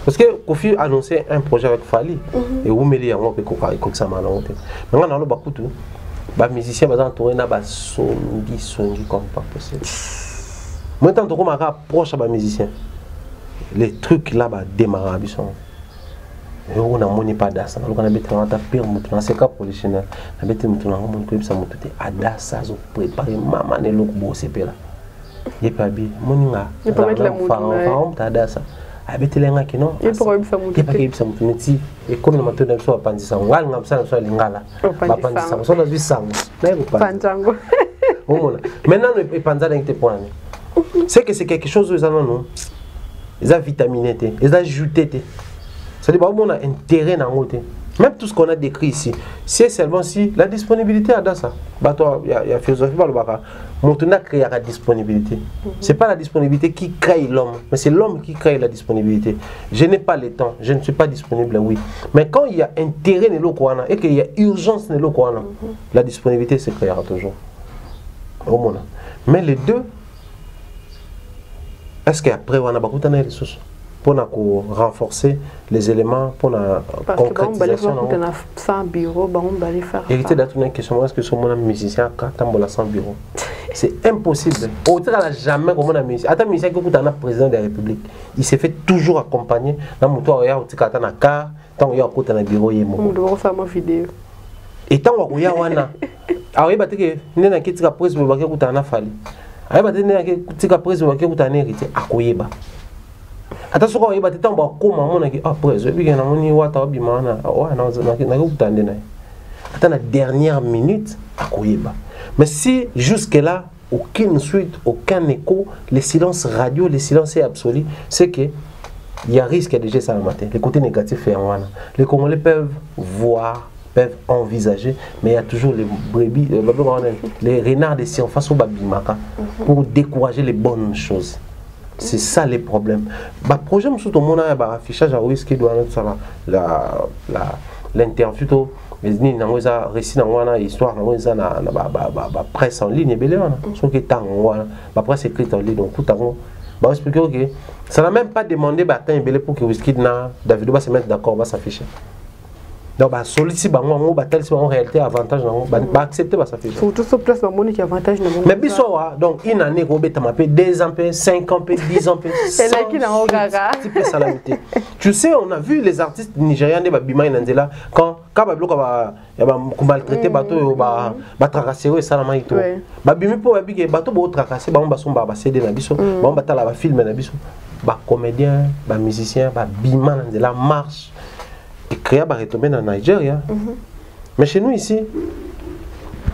B: parce que Kofi a annoncé un projet avec Fali et où mais les gens peut Coco ça m'a monté maintenant dans le bakutu ba musicien ba entouré na ba songi comme pas possible maintenant on m'a approche ba musicien les trucs là ba démarrer bison et on a moni pas d'asa on a mettre en ta pire mutu dans ces cas professionnels na mettre mutu na mon ko ça mutu te adasa zo préparer maman ne lok bo c'est là et pas bien moninga
A: il peut mettre la mutu
B: ta adasa abete lenga kino
A: il peut même ça mutu
B: et pas ça mutu neti et comme le matin de so pandisa ngal ngam ça so lingala ba pandisa so na bisango na ko
A: panjango
B: maintenant le panza n'était point c'est que c'est quelque chose ils en ont ils ont vitaminé ils ont ajouté c'est-à-dire qu'on a intérêt dans l'autre. Même tout ce qu'on a décrit ici, c'est seulement si la disponibilité a ça. Il y a philosophie, maintenant créer la disponibilité. Ce n'est pas la disponibilité qui crée l'homme, mais c'est l'homme qui crée la disponibilité. Je n'ai pas le temps, je ne suis pas disponible, oui. Mais quand il y a intérêt et qu'il y a urgence, la disponibilité se créera toujours. Mais les deux, est-ce qu'après on a beaucoup de ressources pour renforcer les éléments pour la concrétisation
A: sans bureau
B: hérité d'être une question est-ce que ce mon musicien quand sans bureau c'est impossible autant jamais comme on a musicien attends musicien que vous avez président de la République il s'est fait toujours accompagner dans mon toit il y a autant qu'à na car tant il y a côté na bureau il
A: on doit faire ma vidéo
B: et tant il y a wana alors il batté que nena kitika presse me baké kuta na fali alors batté nena kitika presse me baké kuta na hérité akoyeba attention quand il va t'étendre comment on a dit après je vais gagner mon wata bimana ouais non na kutande na attends la dernière minute akoyeba mais si jusque là aucune suite aucun écho le silence radio le silence est absolu c'est que il y a risque de ça le matin les côtés négatifs et en les Congolais peuvent voir peuvent envisager mais il y a toujours les brebis les renards de surface au babimaka pour décourager les bonnes choses. C'est ça les problèmes. Le projet, tout le monde a un affichage à risque de l'interview. Il y a un récit dans la histoire, la presse en ligne. La presse écrite en ligne. Donc, expliquer que ça n'a même pas demandé pour que Whisky David va se mettre d'accord, va s'afficher. Donc, solliciter en réalité avantage, accepter va s'afficher.
A: Surtout sur place, qui avantage.
B: Mais donc une année, 2 ans, 5 ans, 10 ans, tu sais, on a vu les artistes nigérians de Bima Nandela quand maltraité bateau, tracasser et salama et tout. Babimi pour bateau tracasser, céder na biso, film na biso, comédien, musicien, Bima Nandela marche. Et créer retomber dans Nigeria. Mais chez nous ici,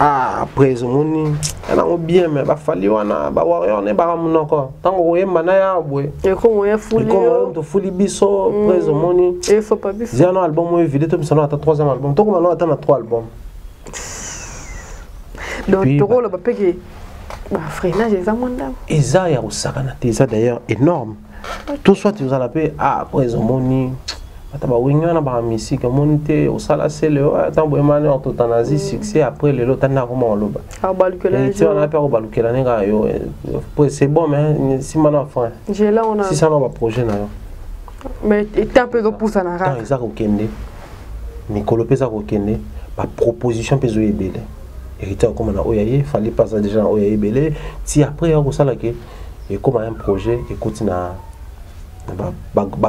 B: après on a bien mais ba fali wana ba warrior ne ba mun encore tant on y mana ya boy
A: et comme on
B: fuli biso après moni
A: et faut pas biso
B: j'ai un album moi vidéo to ça attend 3e album to comme on attend 3 albums
A: donc to rôle ba pege ba freinage les amanda
B: eza ya usakana teza d'ailleurs énorme tout soit tu vas l'appeler après moni ataba wingana ba musique monter au sala c'est le tant boyemane autotanasie succès après le lot na comment loba
A: balukela
B: tu on a pas balukela nenga yo c'est bon mais si maintenant enfin
A: j'ai là on a
B: si ça va projet na yo
A: mais et un peu de pouce na ra
B: ça ko kende Nicolo pesa ko kende ba proposition peso ebele hérité comme na oyaye fallait pas ça déjà oyaye belé si après on sala que et comme un projet et continue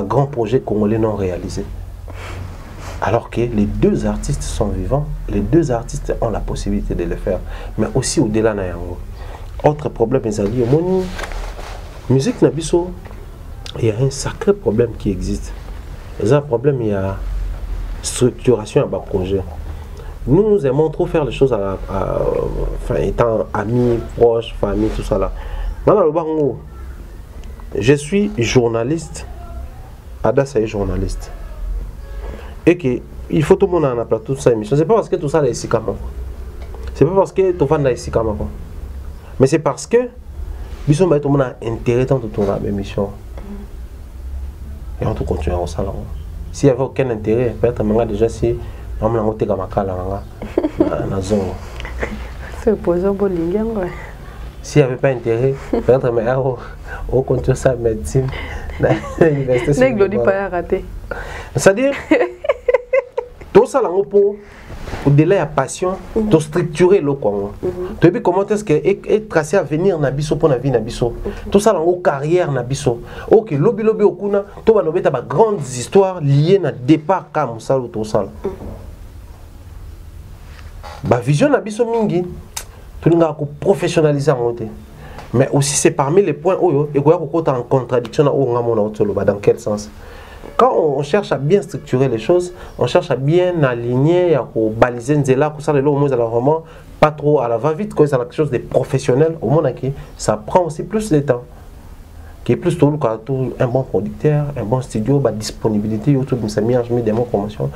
B: grand projet congolais non réalisé. Alors que les deux artistes sont vivants, les deux artistes ont la possibilité de le faire. Mais aussi au-delà de Nayango. Autre problème, mes amis, musique Nabiso, il y a un sacré problème qui existe. Et ça, le problème, il y a structuration à bas projet. Nous aimons trop faire les choses enfin, étant amis, proches, famille, tout ça là. Maintenant, je suis journaliste, Adas est journaliste. Et qu'il faut tout le monde en appeler toute sa émission. C'est pas parce que tout ça est ici comme ça. C'est pas parce que tout le monde est ici comme ça. Mais c'est parce que tout le monde a intérêt dans toute la émission. Et on peut continuer en ça. S'il n'y avait aucun intérêt, peut-être que déjà si on a été comme ça dans la zone.
A: C'est posé au Bolingien.
B: S'il n'y avait pas intérêt, peut-être que on continue sa médecine.
A: C'est que pas raté.
B: C'est-à-dire, tout ça, au-delà de la passion, de structurer le Congo. Tu vois comment est-ce que est tracé à venir Nabiso pour la vie Nabiso. Tout ça, dans carrière Nabiso. Ok, lobby okuna, tout va nommer des grandes histoires liées à départ comme ça ou tout ça. Bah vision Nabiso mingi, tout le monde a professionnalisé en côté. Mais aussi c'est parmi les points où il y a en contradiction dans quel sens? Quand on cherche à bien structurer les choses, on cherche à bien aligner, à baliser Nzela, ça le moins vraiment pas trop à la va-vite, quand c'est quelque chose de professionnel, au monde qui ça prend aussi plus de temps. Qui est plus tout un bon producteur, un bon studio, bah disponibilité, tout ça mis en des mots promotion,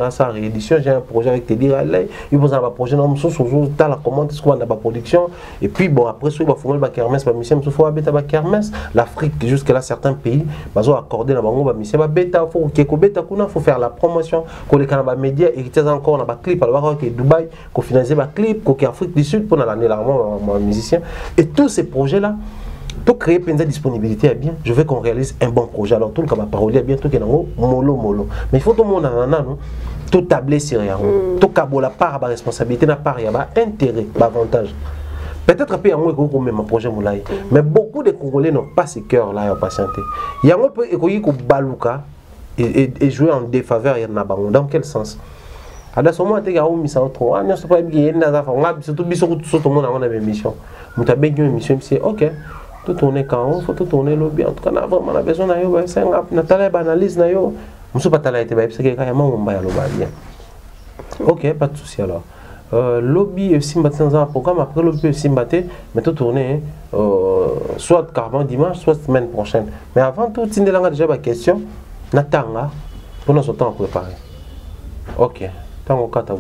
B: ça réédition, j'ai un projet avec te dire allez, il vous a un projet non sous dans la commande ce qu'on a pas production et puis bon après il va former le kermesse ba mission faut bêta ba kermesse l'Afrique jusque là certains pays bazo accorder na bango ba mission ba bêta faut que bêta kuna faut faire la promotion ko les canaux médias héritiers encore na ba clip alors que Dubaï ko financer ba clip ko Afrique du Sud pour l'année largement musicien et tous ces projets là pour créer plein de disponibilité est bien, je veux qu'on réalise un bon projet. Alors tout le monde parole est bien, tout est mollo. Mais il faut tout le monde non, tout tabler sur rien. Tout cabo la part à responsabilité, la part il y a intérêt, avantage. Peut-être qu'il y a un même projet moulay, mais beaucoup de Congolais n'ont pas ce cœur là à patienter. Il y a un peu de balouka et jouer en défaveur il y en a dans quel sens? À ce moment, il y a un mis en trop. Ah non, c'est pas bien. Surtout tout le monde a une émission. Vous avez une émission, c'est ok. Tout tourner quand on faut tout tourner le bien en tout cas vraiment la besoin na yo c'est Nathalie analyse na yo muso patala été parce que quand on va le bien ok pas de souci alors lobby simbaté dans un programme après lobby simbaté mais tout tourner soit carrément dimanche soit semaine prochaine mais avant tout tindela déjà ma question natanga pour nous temps à préparer ok tant kata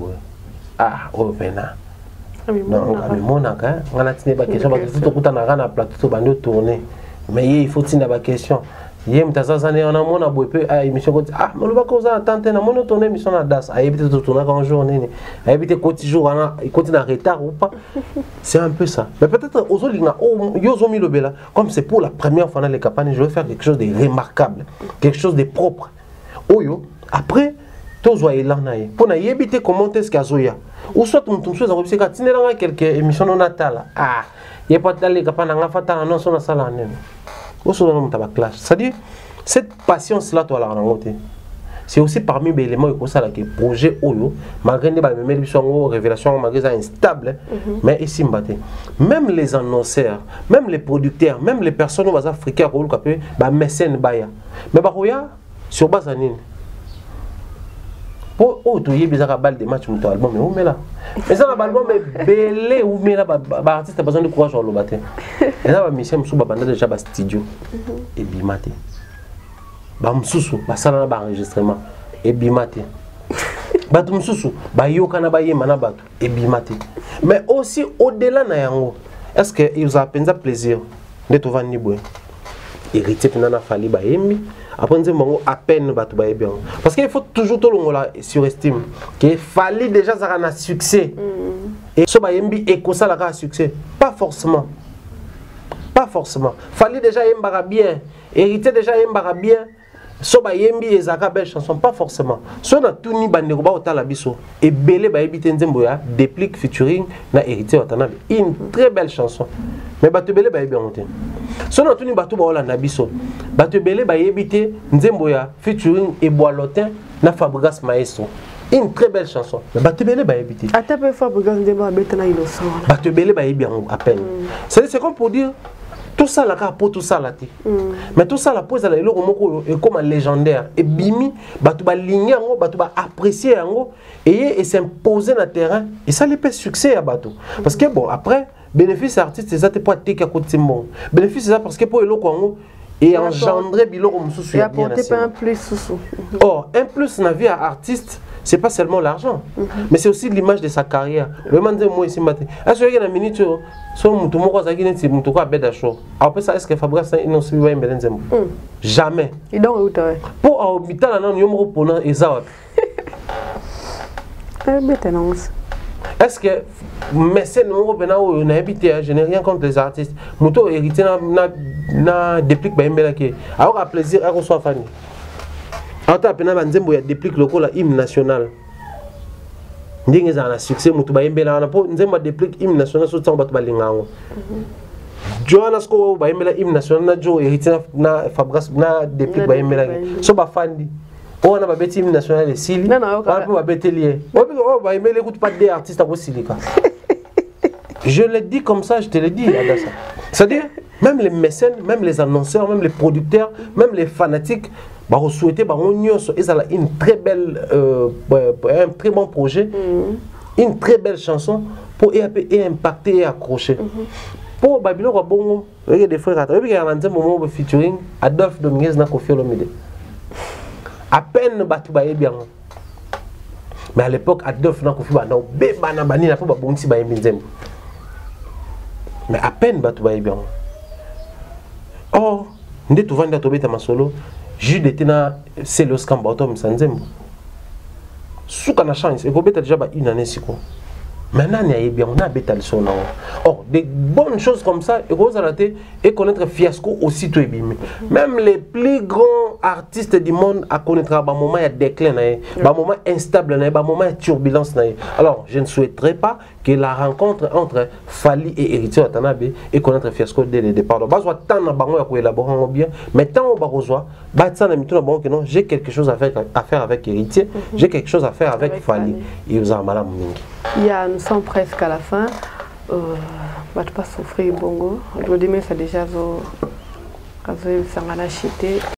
B: ah oh pena non, mais mon anga, on a tenu la question parce que tout le monde a plateau bande tourner. Mais il faut tenir la question. Hier, m'tazaz année on a mon aboué à émission ah mais le va causer tenter na mon tourner mission na das. A éviter de tourner en journée. A éviter quotidien il continue en retard ou pas. C'est un peu ça. Mais peut-être aux autres ils ont mis le bela comme c'est pour la première fois dans les campagnes, je vais faire quelque chose de remarquable, quelque chose de propre. Oyo après tous voyez là naïe. Pour na éviter comment est-ce qu'azoya. Ou soit on chose à observer quand il y a quelques émissions non natales. Ah, il y a pas de les capables d'en faire tant non sur la salle en même. Ou soit on tabac clash. C'est-à-dire cette patience là toi la rencontrer. C'est aussi parmi les éléments que ça là que projet Oyo malgré des révélations malgré instable mais ici mbaté. Même les annonceurs, même les producteurs, même les personnes aux africains qui ont bah mécène baya. Mais bah sur base anine. Oh, tu y es bizarre à balle des matchs, mon album, mais où mais là? Mais ça, l'album est belé, où mais là, artiste a besoin de courage sur le bâtiment. Et là, Michel Moussou, banda déjà bas studio et bimaté. Bah Moussou, bah ça là, bah enregistrement et bimaté. Bah Moussou, bah yo kana bah yé manabatu et bimaté. Mais aussi au-delà na yango, est-ce que il vous a peine plaisir de te vendre niboué? Héritier nana fali bah yémi. Après, on à peine bien. Parce qu'il faut toujours tout le monde surestime. Qu'il fallait déjà ça un succès. Et ce bayembi et ça la succès. Pas forcément. Pas forcément. Fallait déjà yembara bien. Hériter déjà yembara bien. So bayembi et zaka belle chanson pas forcément. So na tout ni bande roba otala biso. Et belé bayebite nzemboya déplique featuring na héritier watanabe. Une très belle chanson. Mais bato belé bayebi monter. So na tout ni bato ba olanda biso. Bato belé bayebite nzemboya featuring et boilotin na Fabregas Maestro. Une très belle chanson. Mais bato belé bayebite.
A: Ata pe Fabregas nzemboya betana innocent.
B: Bato belé bayebi à peine. C'est comme pour dire tout ça là pour tout ça là mais tout ça là pour ça là est comme un légendaire et bimi batu ba ligner ngo batu ba apprécier ngo et s'imposer dans terrain et ça les fait succès à batu parce que bon après bénéfice artiste c'est ça te pas tek à côté bon bénéfice c'est ça parce que pour le ngo et engendrer biloko mususu
A: ya bien un plus sous.
B: Or un plus na vie à artiste c'est pas seulement l'argent, mais c'est aussi l'image de sa carrière. Vraiment, moi ici, est-ce qu'il y a une minute sur mon tour, mon tour à bête à chaud. Après ça, est-ce que Fabrice non se voit jamais.
A: Et donc où t'es?
B: Pour l'hôpital, on a un numéro pour un examen. Est-ce que mécène numéro benao on a habité, je n'ai rien contre les artistes. Mon tour hérité na déplique ba mbela ke. Alors plaisir à recevoir Fanny. Ata pena banzembo ya déplique lokola hymne national. Ndenge za na succès mutu bayembela na po nzembo déplique hymne national so tsamba to balingango. Joana sko bayembela hymne national na jo hérité na Fabrice na déplique bayembela so ba fandi. On a babeti hymne national et sili. On peut babeti lié. On bayembela écoute pas des artistes à silika. Je le dis comme ça, je te le dis Adassa. C'est-à-dire même les mécènes, même les annonceurs, même les producteurs, même les fanatiques bah souhaiter bah on une très belle un très bon projet, une très belle chanson pour et impacter et accrocher. Pour Babylon bon des frères il y a un moment featuring Adolphe Dominguez na Koffi Olomide. À peine batu ba bien. Mais à l'époque Adolphe na Koffi ba no be bana bani na po ba bonsi ba yembinzem. Mais à peine batu ba bien. Oh, ndé tu vanda tobeta masolo. Jude était na Célos Kambato Msanzembo. Souka na chance, et vous bêta déjà une année si quoi. Maintenant, il y a bien, on a bêta le son. Or, des bonnes choses comme ça, et vous allez et connaître fiasco aussi tout ebimé. Même les plus grands artistes du monde à connaître un moment il y a déclin, un moment instable, un moment de turbulence. Alors, je ne souhaiterais pas que la rencontre entre Fally et Héritier Watanabe et connaître fiasco dès le départ. Donc, bazo tant na bango ya ko élaborer bien, mais tant on barozoa, ça na mituna bango que non, j'ai quelque chose à faire avec Héritier, j'ai quelque chose à faire avec Fally. Et vous avez mal
A: il y a nous sommes presque à la fin. Bah tu pas souffrir bongo. Aujourd'hui mais c'est déjà zo ça m'a acheté.